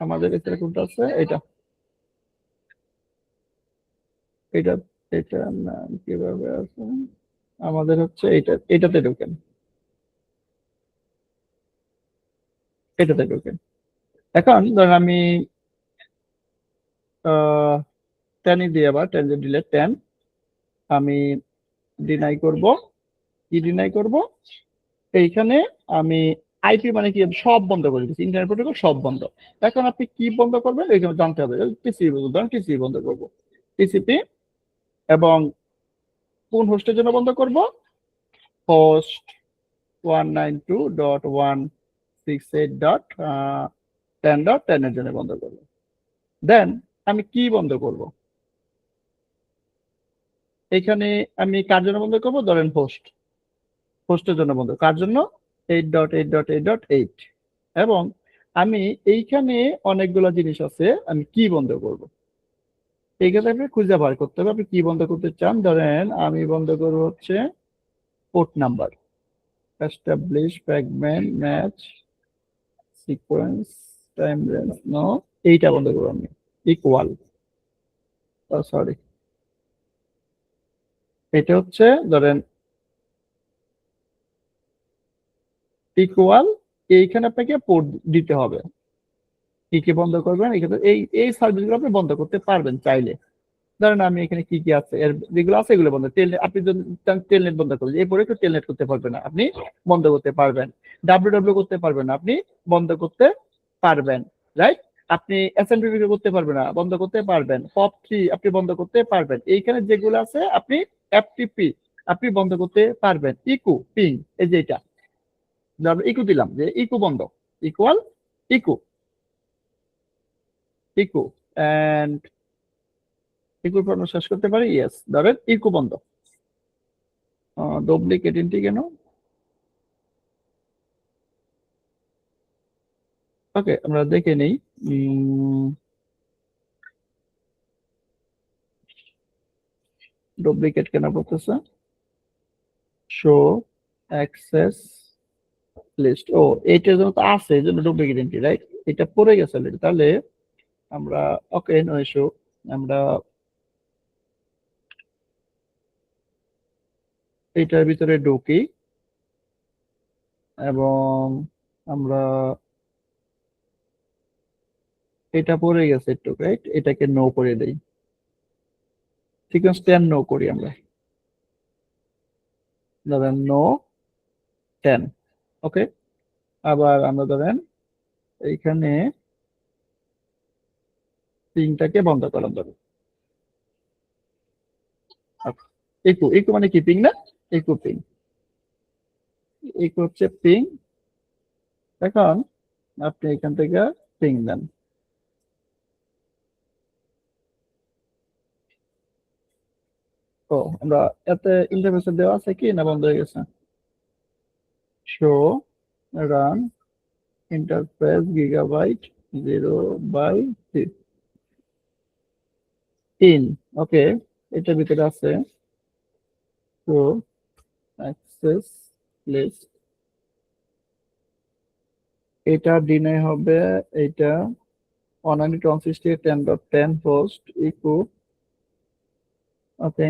আমাদের এসিএল কোনটা আছে, এটা এটা এটা না, কিভাবে আছে আমাদের হচ্ছে এটাতে ঢোকেন, এটাতে ঢোকেন। এখন ধরেন আমি 10 দিয়ে আবার 10 ডিলেট 10, আমি ডিনাই করব, কি ডিনাই করব, এইখানে আমি আইপি মানে কি সব বন্ধ করে দিচ্ছি, ইন্টারনেট প্রোটোকল সব বন্ধ। এখন আপনি কি বন্ধ করবেন এখানে জানতে হবে, টিসিপি ধরেন টিসিপি বন্ধ করব, টিসিপি, এবং কোন হোস্টের জন্য বন্ধ করব, হোস্ট 192.168.10.10 এর জন্য বন্ধ করব, দেন আমি কি বন্ধ করব, এখানে আমি কার জন্য বন্ধ করব, ধরেন হোস্টের জন্য বন্ধ, কার জন্য 8.8.8.8, এবং আমি এইখানে অনেকগুলো জিনিস আছে, আমি কি বন্ধ করব, এইখানে আপনি খুঁজে বার করতে হবে আপনি কি বন্ধ করতে চান। ধরেন আমি বন্ধ করব হচ্ছে port number, establish fragment match sequence time range no, এইটা বন্ধ করবো আমি। ইকুয়াল, সরি, এটা হচ্ছে ধরেন ইকুয়াল, এইখানে আপনাকে পোর্ট দিতে হবে। কি কি বন্ধ করবেন, এখানে এই সার্ভিসগুলো আপনি বন্ধ করতে পারবেন চাইলে। ধরেন আমি এখানে কি কি আছে, এর যেগুলো আছে এগুলো বন্ধ, আপনি যদি টেলনেট বন্ধ করবেন, এরপরে একটু টেলনেট করতে পারবেন না, আপনি বন্ধ করতে পারবেন। ডাব্লিউ করতে পারবেন না, আপনি বন্ধ করতে পারবেন, রাইট? আপনি এসএনপিপি করতে পারবেন না, বন্ধ করতে পারবেন। পপ 3 আপনি বন্ধ করতে পারবেন। এইখানে যেগুলো আছে আপনি এফটিপি আপনি বন্ধ করতে পারবেন। ইকু পিং, এই যে এটা ইকু দিলাম, যে ইকু বন্ধ, ইকুয়াল ইকু, ইকু এন্ড ইকুর পর শেষ করতে পারি, ইয়েস, ধরেন ইকু বন্ধ। ডুপ্লিকেট এন্ট্রি কেন, ওকে আমরা দেখে নেই। ডুপ্লিকেট কেন করতেছে, শো অ্যাক্সেস লিস্ট, ও এইটার জন্য তো আছে, এই জন্য ডুপ্লিকেট এন্ট্রি, রাইট? এটা পড়ে গেছে already। তাহলে আমরা ওকে নো ইস্যু, আমরা এটার ভিতরে ঢুকি এবং আমরা এটা পড়ে গেছে একটু, রাইট? এটাকে নো করে দেই, সিকোয়েন্স 10 নো করি আমরা, ধরেন নো 10, ওকে। আবার আমরা ধরেন এইখানে পিংটাকে বন্ধ করলাম, ধরেন ইকু, ইকু মানে কি পিং না, ইকু পিং, ইকু হচ্ছে পিং। এখন আপনি এখান থেকে পিং দেন, ও আমরা এতে ইন্টারফেসে দেওয়া আছে কি না বন্ধ হয়ে গেছে, show run interface gigabyte 0/3 in, okay, এটার ভিতরে আছে তো অ্যাক্সেস লিস্ট, এটা ডিনাই হবে, এটা 192.168.10.10 হোস্ট ইকু, ওকে।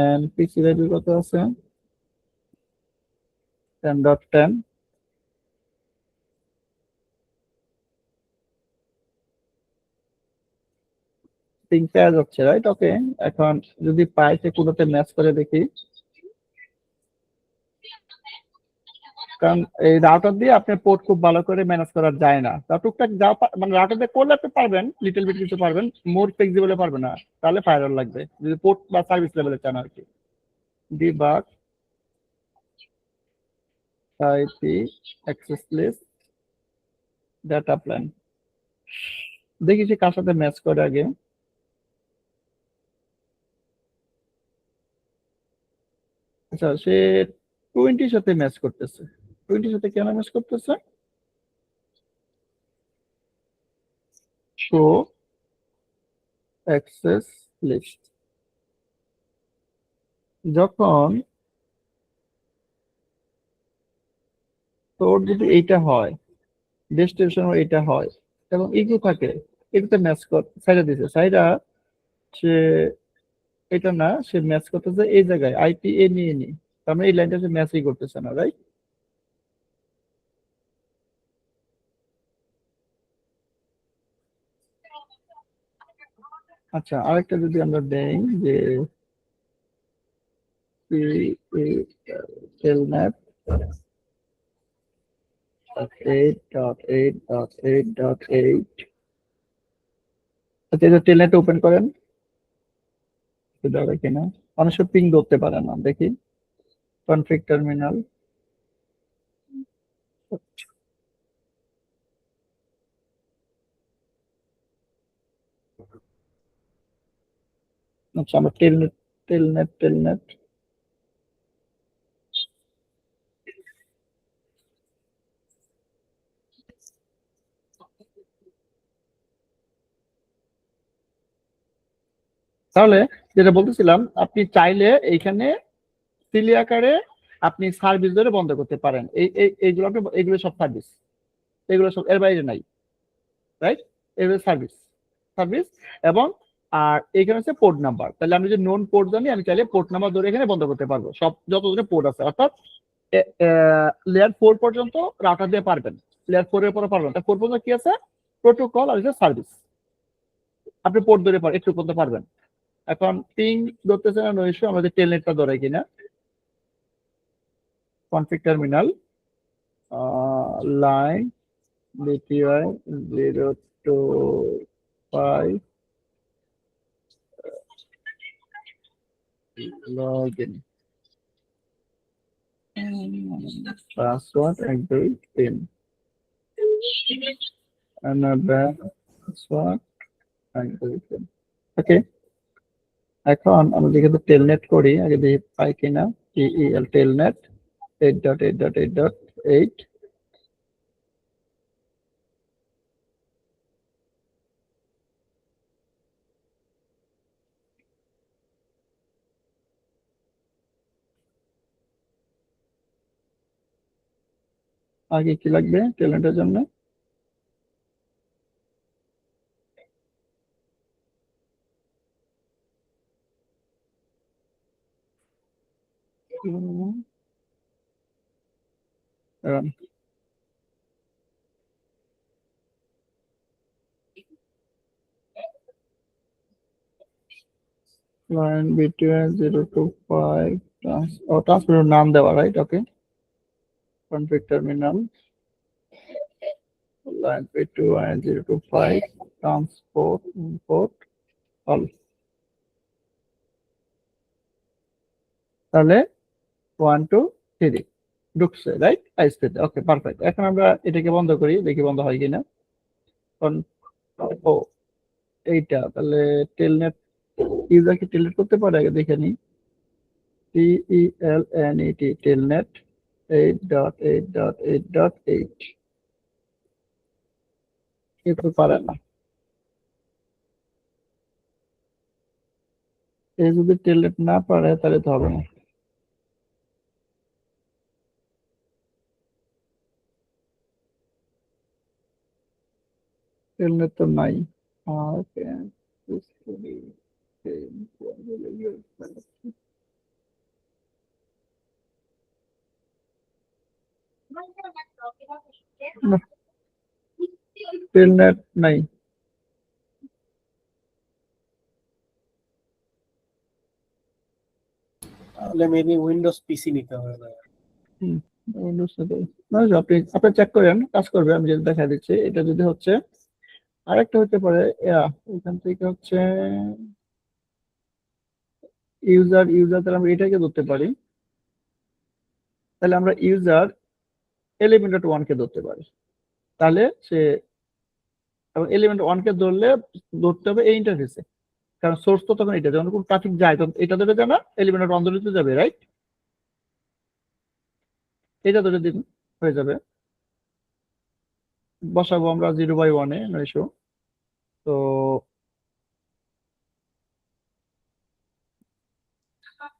এন্ড পিসি ভ্যালু কত আছে, 10.10, পিং পেয়ে যাচ্ছে, রাইট? ওকে, এখন যদি পাই সে কোনোতে ম্যাচ করে দেখি, কারণ এই রাউটার দিয়ে আপনার পোর্ট খুব ভালো করে ম্যানেজ করা যায় না, তা টুকটাক যা মানে রাউটার দিয়ে করলে আপনি পারবেন, লিটল বিট কিছু পারবেন, মোর ফ্লেক্সিবল পারবেন না, তাহলে ফায়ারওয়াল লাগবে যদি পোর্ট বা সার্ভিস লেভেলে চান আর কি। Debug IP access list data plan, দেখি সে কার সাথে ম্যাচ করে আগে। আচ্ছা, সে 20 সাথে ম্যাচ করতেছে, 20 সাথে কেন ম্যাচ করতেছে, শো অ্যাক্সেস লিস্ট, যখন তোর যদি এইটা হয়, ডেস্টিনেশন এইটা হয় এবং ইগু থাকে, এটাতে ম্যাচ কর সাইডা দিছে, সাইডা সে এটা না, সে ম্যাচ করতেছে এই জায়গায় আইপি এ নিয়ে নি, তার মানে এই লাইনটা সে ম্যাচই করতেছে না, রাইট? আচ্ছা, আরেকটা যদি আমরা দেই যে টেলনেট 8.8.8.8, আচ্ছা এটা টেলনেট ওপেন করেন, দেখি না, অনেক সময় পিং ধরতে পারে না, দেখি কনফিগ টার্মিনাল, আচ্ছা আমরা টেলনেট তাহলে যেটা বলতেছিলাম, আপনি চাইলে এইখানে সিলি আকারে আপনি সার্ভিস ধরে বন্ধ করতে পারেন। এইগুলো আপনি, এগুলো সব সার্ভিস, এগুলো সব এর বাইরে নাই, রাইট? এগুলো সার্ভিস সার্ভিস এবং আর এখানে হচ্ছে পোর্ট নাম্বার। তাহলে আমি যদি নোন পোর্ট জানি, আমি চাইলে পোর্ট নাম্বার ধরে এখানে বন্ধ করতে পারবো সব যত ধরে পোর্ট আছে। অর্থাৎ লেয়ার 4 পর্যন্ত রাউটার দিয়ে পারবেন, লেয়ার 4 এর পরে পারবেন। তা 4 পর্যন্ত কি আছে? প্রোটোকল আর হচ্ছে সার্ভিস। আপনি পোর্ট ধরে একটু করতে পারবেন। এখন পিং ধরতেছে না, নো ইস্যু। আমাদের টেলনেটটা ধরে কিনা, config terminal line BTI 025 log in password 123 another password 123। ওকে, এখন আমরা যেহেতু টেলনেট করি, আগে দেখি পাই কিনা। টেল টেলনেট 8.8.8.8। আগে কি লাগবে টেলনেটের জন্য? line between 0 to 5 ট্রান্সমিটার নাম দেওয়া, right? Okay, config terminal line between 0 to 5 transport import all. তাহলে 1 2 3 ঢুকছে, রাইট? আইসপেতে। ওকে, পারফেক্ট। এখন আমরা এটাকে বন্ধ করি, দেখি বন্ধ হয় কিনা। ও এইটা তাহলে টেলনেট ইউজার কি টেলনেট করতে পারে? আগে দেখে নিই। TELNET টেলনেট 8.8.8.8 কিন্তু পারে না। এ যদি টেলনেট না পারে তাহলে তো হবে না। টেলনেট তো নাই। ওকে, টেলনেট নাই। তাহলে মেবি উইন্ডোজ পিসি নিতে হবে ভাই। উইন্ডোজ না, আপনি চেক করেন, কাজ করবে। আমি যেটা দেখা দিচ্ছি, এটা যদি হচ্ছে আরেকটা হতে পারে। এখান থেকে হচ্ছে ইউজার তাহলে আমরা এটাকে ধরতে পারি। তাহলে আমরা ইউজার 11.1 কে ধরতে পারি। তাহলে সে 11.1 কে ধরতে হবে এই ইন্টারফেসে, কারণ সোর্স তো তখন এটা, যখন কোনো ট্রাফিক যায় তখন এটা ধরে যায় না, 11.1 ধরে যাবে, রাইট? এটা ধরে দিন, হয়ে যাবে। বসাবো আমরা 0/1 এ, 900। তো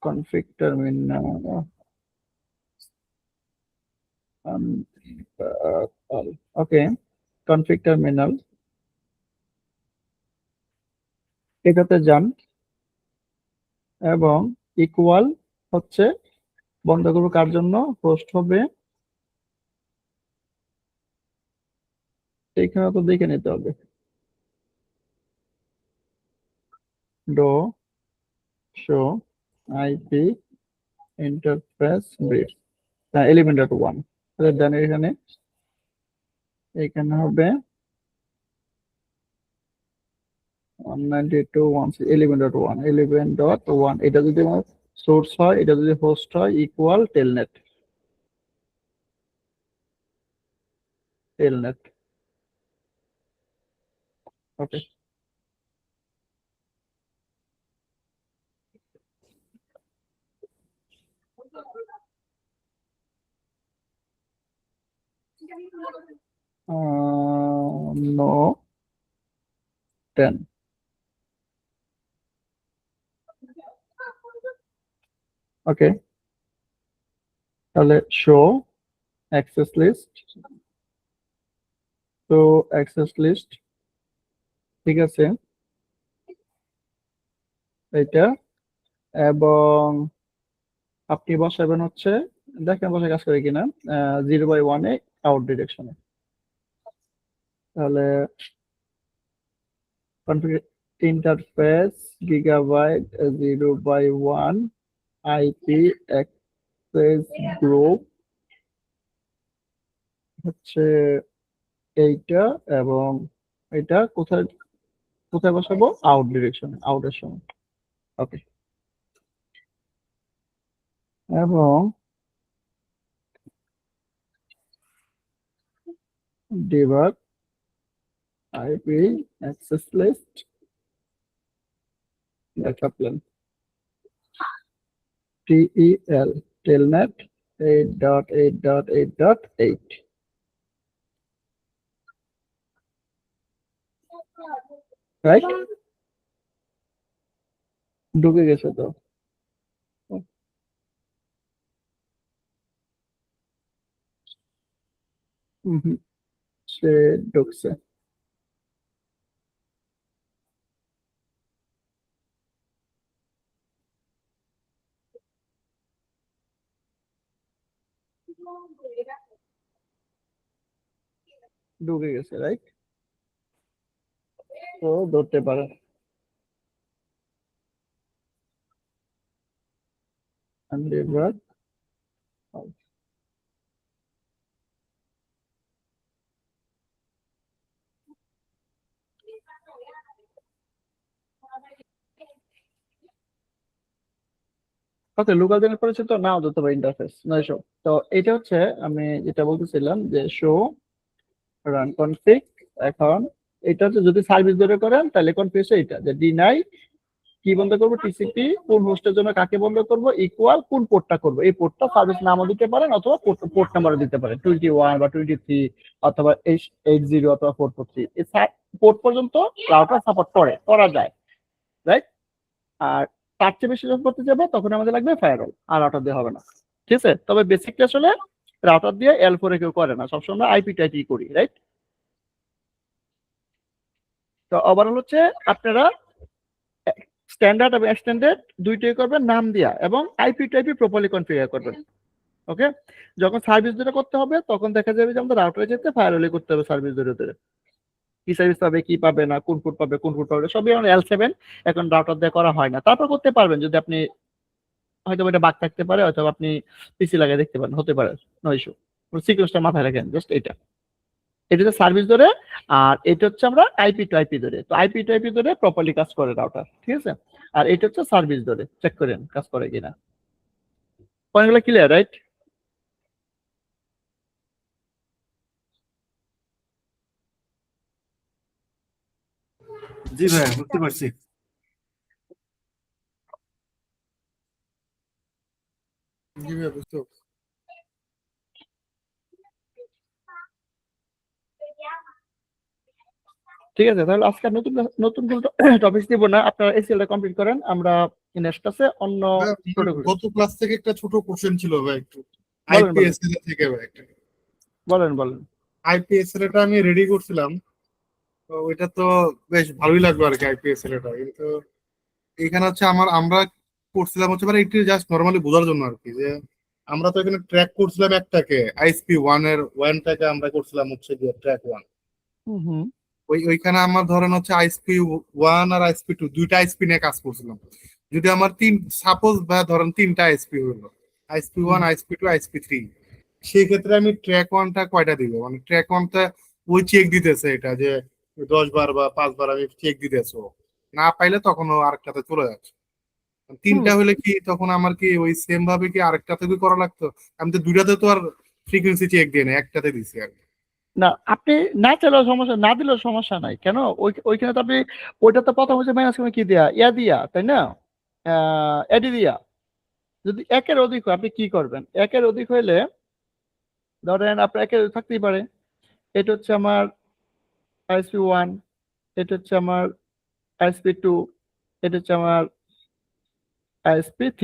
কনফিগ টার্মিনাল ওকে, কনফিগ টার্মিনাল এটাতে যান এবং ইকুয়াল হচ্ছে বন্ধ করবো কার জন্য? হোস্ট হবে। এখানে তো দেখে নিতে হবে, do show IP interface brief 11.1। তাহলে দেন এখানে হবে 11.1 এটা যদি আমার সোর্স হয়, এটা যদি হোস্ট হয়, ইকুয়াল টেলনেট। ওকে, নো 10। ওকে, তাহলে শো অ্যাক্সেস লিস্ট, তো অ্যাক্সেস লিস্ট ঠিক আছে এটা, এবং আপনি বসাবেন হচ্ছে, দেখেন বসে কাজ করে কিনা, 0/1 আউট ডিরেকশনে। তাহলে configure interface gigabyte 0/1 IP access group হচ্ছে এইটা, এবং এটা কোথায় কোথায় বসাবো, আউট ডিরেকশনে, আউটের সময়। ওকে, এবং debug IP access list backup plan TEL telnet 8.8.8.8 right, ঢুকে গেছে তো। হুম, সে ঢুকছে। ঢুকে গেছে রাইট, তো ধরতে পারে। এবার ওকে, লোকাল জেনারেট করেছে তো নাও ধরতে পারে ইন্টারফেস নয় শো। তো এটা হচ্ছে আমি যেটা বলতেছিলাম যে শো রান কনফিগ। এখন এটা হচ্ছে যদি সার্ভিস ধরে করেন তাহলে কনফিগ এটা যে ডিনাই কি বন্ধ করবো, টিসিপি কোন হোস্টের জন্য কাকে বন্ধ করবো, ইকুয়াল কোন পোর্টটা করবো, এই পোর্টটা সার্ভিস নামও দিতে পারেন অথবা পোর্ট নাম্বারও দিতে পারেন, 21 বা 23 অথবা 80 অথবা 443, এই পোর্ট পর্যন্ত রাউটার সাপোর্ট করা যায় রাইট। আর তার চেয়ে বেশি যখন করতে যাবো তখন আমাদের লাগবে ফায়ারওয়াল, আর রাউটার দিয়ে হবে না, ঠিক আছে। তবে বেসিকটা আসলে রাউটার দিয়ে L4 কেউ করে না, সবসময় আইপি টাইপি করি রাইট। তো ওভারঅল হচ্ছে আপনারা স্ট্যান্ডার্ড এবং এক্সটেন্ডেড দুইটাই করবেন নাম দিয়া, এবং আইপি টাইপি প্রপারলি কনফিগার করবেন। ওকে, যখন সার্ভিস ধরে করতে হবে তখন দেখা যাবে যে আমাদের রাউটারে যেতে ফায়ারওয়ালে করতে হবে, সার্ভিস ধরে ধরে কি সার্ভিস পাবে কি পাবে না, কোন ফুট পাবে কোন ফুট পাবে সবই এখন L7 এখন রাউটার দিয়ে করা হয় না। তারপর করতে পারবেন যদি আপনি হয়তো এটা বাগ থাকতে পারে, হয়তো আপনি পিসি লাগিয়ে দেখতে পারেন, হতে পারে, নো ইস্যু। সিকোয়েন্সটা মাথায় রাখেন জাস্ট এটা, এটা হচ্ছে সার্ভিস ধরে, আর এটা হচ্ছে আমরা আইপি টু আইপি ধরে। তো আইপি টু আইপি ধরে প্রপারলি কাজ করে রাউটার, ঠিক আছে। আর এটা হচ্ছে সার্ভিস ধরে, চেক করেন কাজ করে কিনা। পয়েন্টগুলো ক্লিয়ার রাইট? জি ভাই, বুঝতে পারছি। জি ভাইয়া, বুঝতে পারছি। ঠিক আছে, তাহলে আজকে আর নতুন নতুন কোনো টপিক দিব না, আপনারা এসিএলটা কমপ্লিট করেন, আমরা নেক্সট আছে অন্য ভাইয়া, প্রোটোকল। গত ক্লাস থেকে একটা ছোট কোশ্চেন ছিল ভাই, একটু বলেন বলেন আইপিএস থেকে ভাই একটা। বলেন বলেন। আইপিএস এটা আমি রেডি করছিলাম, তো ওইটা তো বেশ ভালোই লাগলো আর কি আইপিএস এটা, কিন্তু এখানে হচ্ছে আমরা করছিলাম হচ্ছে মানে একটু জাস্ট নর্মালি বোঝার জন্য আর কি, যে আমরা তো এখানে ট্র্যাক করছিলাম একটাকে, আইএসপি ওয়ানটাকে আমরা করছিলাম হচ্ছে গিয়ে ট্র্যাক ওয়ান। হুম হুম ওইখানে আমার ধরেন হচ্ছে আইএসপি ওয়ান আর আইএসপি টু দুইটা আইএসপি নিয়ে কাজ করছিলাম। যদি আমার সাপোজ বা ধরেন তিনটা আইএসপি হলো, ISP one ISP two ISP three, সেই ক্ষেত্রে আমি ট্র্যাক ওয়ানটা কয়টা দিব, মানে ট্র্যাক ওয়ানটা ওই চেক দিতেছে এটা যে 10 বার বা 5 বার আমি চেক দিতেছে, না পাইলে তখন ও আরেকটাতে চলে যাচ্ছে। হুম। তিনটা হলে কি তখন আমার কি ওই সেম ভাবে কি আরেকটাতে কি করা লাগতো? আমি তো দুইটাতে তো আর ফ্রিকোয়েন্সি চেক দিয়ে না, একটাতে দিছি আর কি। না, আপনি না চাইলেও সমস্যা, না দিলেও সমস্যা নাই, কেন ওইখানে তো আপনি ওইটা তো প্রথম হচ্ছে মাইনাস করে কি দিয়া ইয়া দিয়া, তাই না, এডি দিয়া। যদি একের অধিক হয় আপনি কি করবেন, একের অধিক হইলে ধরেন আপনার একের থাকতেই পারে, এটা হচ্ছে আমার ISP1, এটা হচ্ছে আমার ISP2, এটা হচ্ছে আমার ISP3।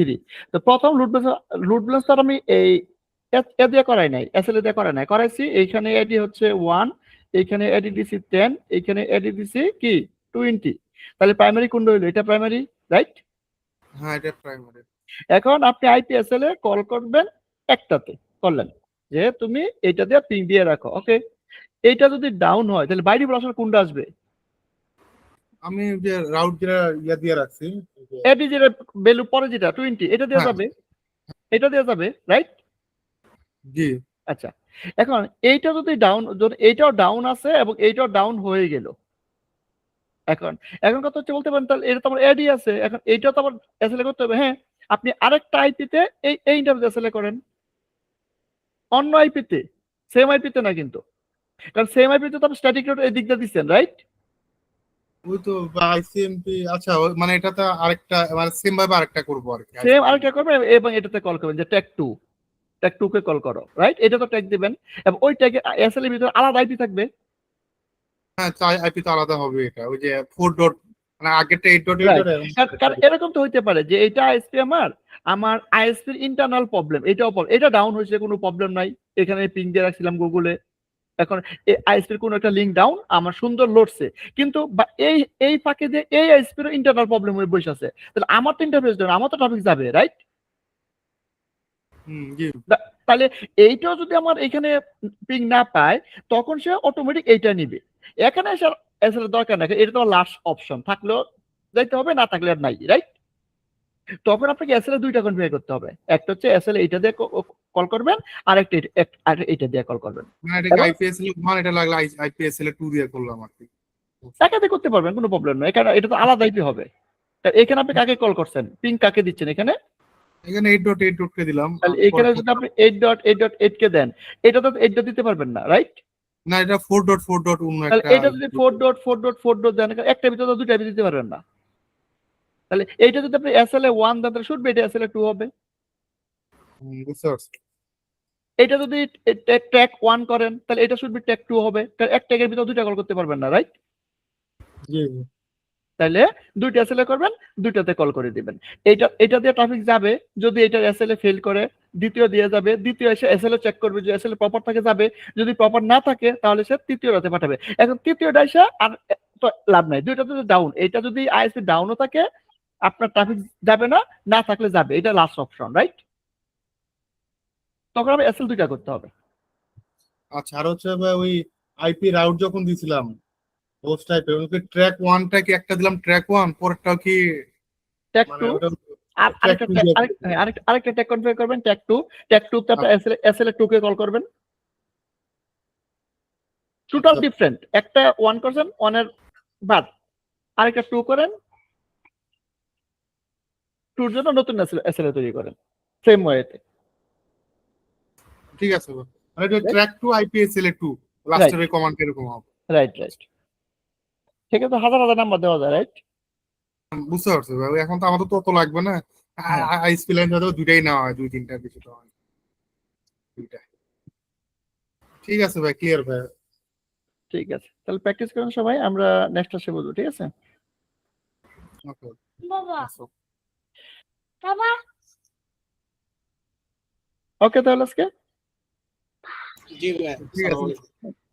তো প্রথম লোড ব্যালেন্স আর আমি এই এ দিয়ে করাই নাই, এসএলএ দিয়ে করাই নাই, করাইছি এইখানে এডি হচ্ছে 1, এইখানে এডি দিছি 10, এইখানে এডি দিছি কি 20। তাহলে প্রাইমারি কোনটা হইলো? এটা প্রাইমারি, রাইট? হ্যাঁ এটা প্রাইমারি। এখন আপনি আইপিএসএল এ কল করবেন একটাতে, করলেন যে তুমি এটা দিয়ে পিং দিয়ে রাখো, ওকে। এইটা যদি ডাউন হয় তাহলে বাইরে আসলে কোনটা আসবে? আমি যে রাউট যেটা ইয়া দিয়ে রাখছি এডি যেটা ভ্যালু পরে যেটা 20, এটা দিয়ে হ্যাঁ। যাবে, এটা দিয়ে যাবে, রাইট? জি আচ্ছা, এখন এইটা যদি ডাউন, এইটাও ডাউন আছে এবং এইটাও ডাউন হয়ে গেল, এখন এখন কথা হচ্ছে বলতে পারেন তাহলে এটা তো আমার এডি আছে, এখন এইটাও তো আবার এসএলএ করতে হবে। হ্যাঁ, আপনি আরেকটা আইপিতে এই ইন্টারভিউ এসএলএ করেন, অন্য আইপিতে, সেম আইপিতে না কিন্তু, কারণ সেম আইপিতে তো আপনি স্ট্যাটিক নোট এই দিকটা দিচ্ছেন, রাইট? ওই তো আইসিএমপি। আচ্ছা মানে এটাতে আরেকটা মানে সেম ভাবে আরেকটা করবো আর কি। সেম আরেকটা করবেন এবং এটাতে কল করবেন যে ট্যাগ 2 কে কল করো, রাইট? এটা তো ট্যাগ দিবেন এবং ওই ট্যাগে এসএলএ ভিতরে আলাদা আইপি থাকবে। হ্যাঁ আইপি তো আলাদা হবে, এটা ওই যে 4 ডট মানে আগেরটা 8 ডট 8 Right. ডট কারণ এরকম তো হইতে পারে যে এটা আইএসপি আমার আইএসপির ইন্টারনাল প্রবলেম, এটা ডাউন হয়েছে, কোনো প্রবলেম নাই, এখানে পিং দিয়ে রাখছিলাম গুগলে, এখন আইএসপির কোনো একটা লিঙ্ক ডাউন, আমার সুন্দর লোডছে, কিন্তু এই ফাঁকে যে এই আইএসপির ইন্টারনাল প্রবলেম হয়ে বসে আছে, তাহলে আমার তো ইন্টারফেস ডাউন, আমার তো ট্রাফিক যাবে, রাইট? জি তাহলে এইটাও যদি আমার এখানে পিং না পায়, তখন সে অটোমেটিক এইটা নিবে। এখানে আসলে দরকার নাই, এটা তো লাস্ট অপশন, থাকলেও যাইতে হবে, না থাকলে আর নাই, রাইট? তখন আপনাকে এসএলএ দুইটা কনফিগার করতে হবে, একটা হচ্ছে এসএলএ এটা দিয়ে কল করবেন, আর একটা এটা দিয়ে কল করবেন। মানে এটা আইপিএসএল 1, এটা লাগলে আইপিএসএল 2 দিয়ে করলাম আর কি। একাতে করতে পারবেন, কোনো প্রবলেম নেই, এখানে এটা তো আলাদা আইপি হবে। এখানে আপনি কাকে কল করছেন, পিং কাকে দিচ্ছেন এখানে? এখানে 8 ডট 8 ডট কে দিলাম। তাহলে এখানে যদি আপনি 8.8.8 কে দেন, এটা তো 8 দিতে পারবেন না, রাইট? না এটা 4 ডট 4 ডট অন্য তাহলে একটা। এটা যদি 4.4.4 দেন, একটা ভিতরে তো দুইটা দিতে পারবেন না। তাহলে এইটা যদি আপনি এসএলএ 1 দেন, তাহলে শুডবে এটা এসএলএ 2 হবে। বুঝতে পারছি। এটা যদি ট্যাগ 1 করেন, তাহলে এটা শুডবে ট্যাগ 2 হবে, কারণ এক ট্যাগের ভিতরে দুইটা কল করতে পারবেন না, রাইট? জি তাহলে দুইটা এসএলএ করবেন, দুইটাতে কল করে দিবেন। এটা দিয়ে ট্রাফিক যাবে, যদি এটা এসএলএ ফেল করে দ্বিতীয় দিয়ে যাবে, দ্বিতীয় এসে এসএলএ চেক করবে যে এসএলএ প্রপার থাকে যাবে, যদি প্রপার না থাকে তাহলে সে তৃতীয় রাতে পাঠাবে। এখন তৃতীয়টা এসে আর তো লাভ নাই, দুইটাতে ডাউন, এটা যদি আইএসপি ডাউনও থাকে আপনার ট্রাফিক যাবে না, না থাকলে যাবে, এটা লাস্ট অপশন, রাইট? তখন আমি এসএল দুইটা করতে হবে। আচ্ছা আর হচ্ছে ভাই ওই আইপি রাউট যখন দিছিলাম হোস্ট টাইপের, ওকে ট্র্যাক 1 টা কি একটা দিলাম ট্র্যাক 1, পরেরটাও কি ট্যাগ মানে 2 ওটা আর ট্র্যাক 2 দিয়ে আরেকটা ট্যাগ কনফিগার করবেন, ট্যাগ 2 তে আপনি এসএলএ 2 কে কল করবেন। টোটাল আচ্ছা। ডিফারেন্ট, একটা 1 করছেন, 1 এর বাদ আরেকটা 2 করেন, 2 এর জন্য নতুন এসএলএ তৈরি করেন, সেম ওয়েতে। ঠিক আছে ভাই, মানে এটা ট্র্যাক 2 আইপিএসএল 2 লাস্টের ওই কমান্ড এরকম হবে। রাইট। ঠিক আছে, হাজার হাজার নাম্বার দেওয়া যায়, রাইট? বুঝতে পারছি ভাই, ওই এখন তো আমাদের তো অত লাগবে না, হ্যাঁ। আইএসপি লাইন হয়তো দুইটাই নেওয়া হয়, 2-3টার বেশি তো হয় দুইটা। ঠিক আছে ভাই, ক্লিয়ার ভাই। ঠিক আছে, তাহলে প্র্যাকটিস করেন সবাই, আমরা নেক্সট ক্লাসে বলবো, ঠিক আছে? ওকে বাবা বাবা ওকে, তাহলে আজকে জি ভাই, ঠিক আছে। আসসালামু আলাইকুম।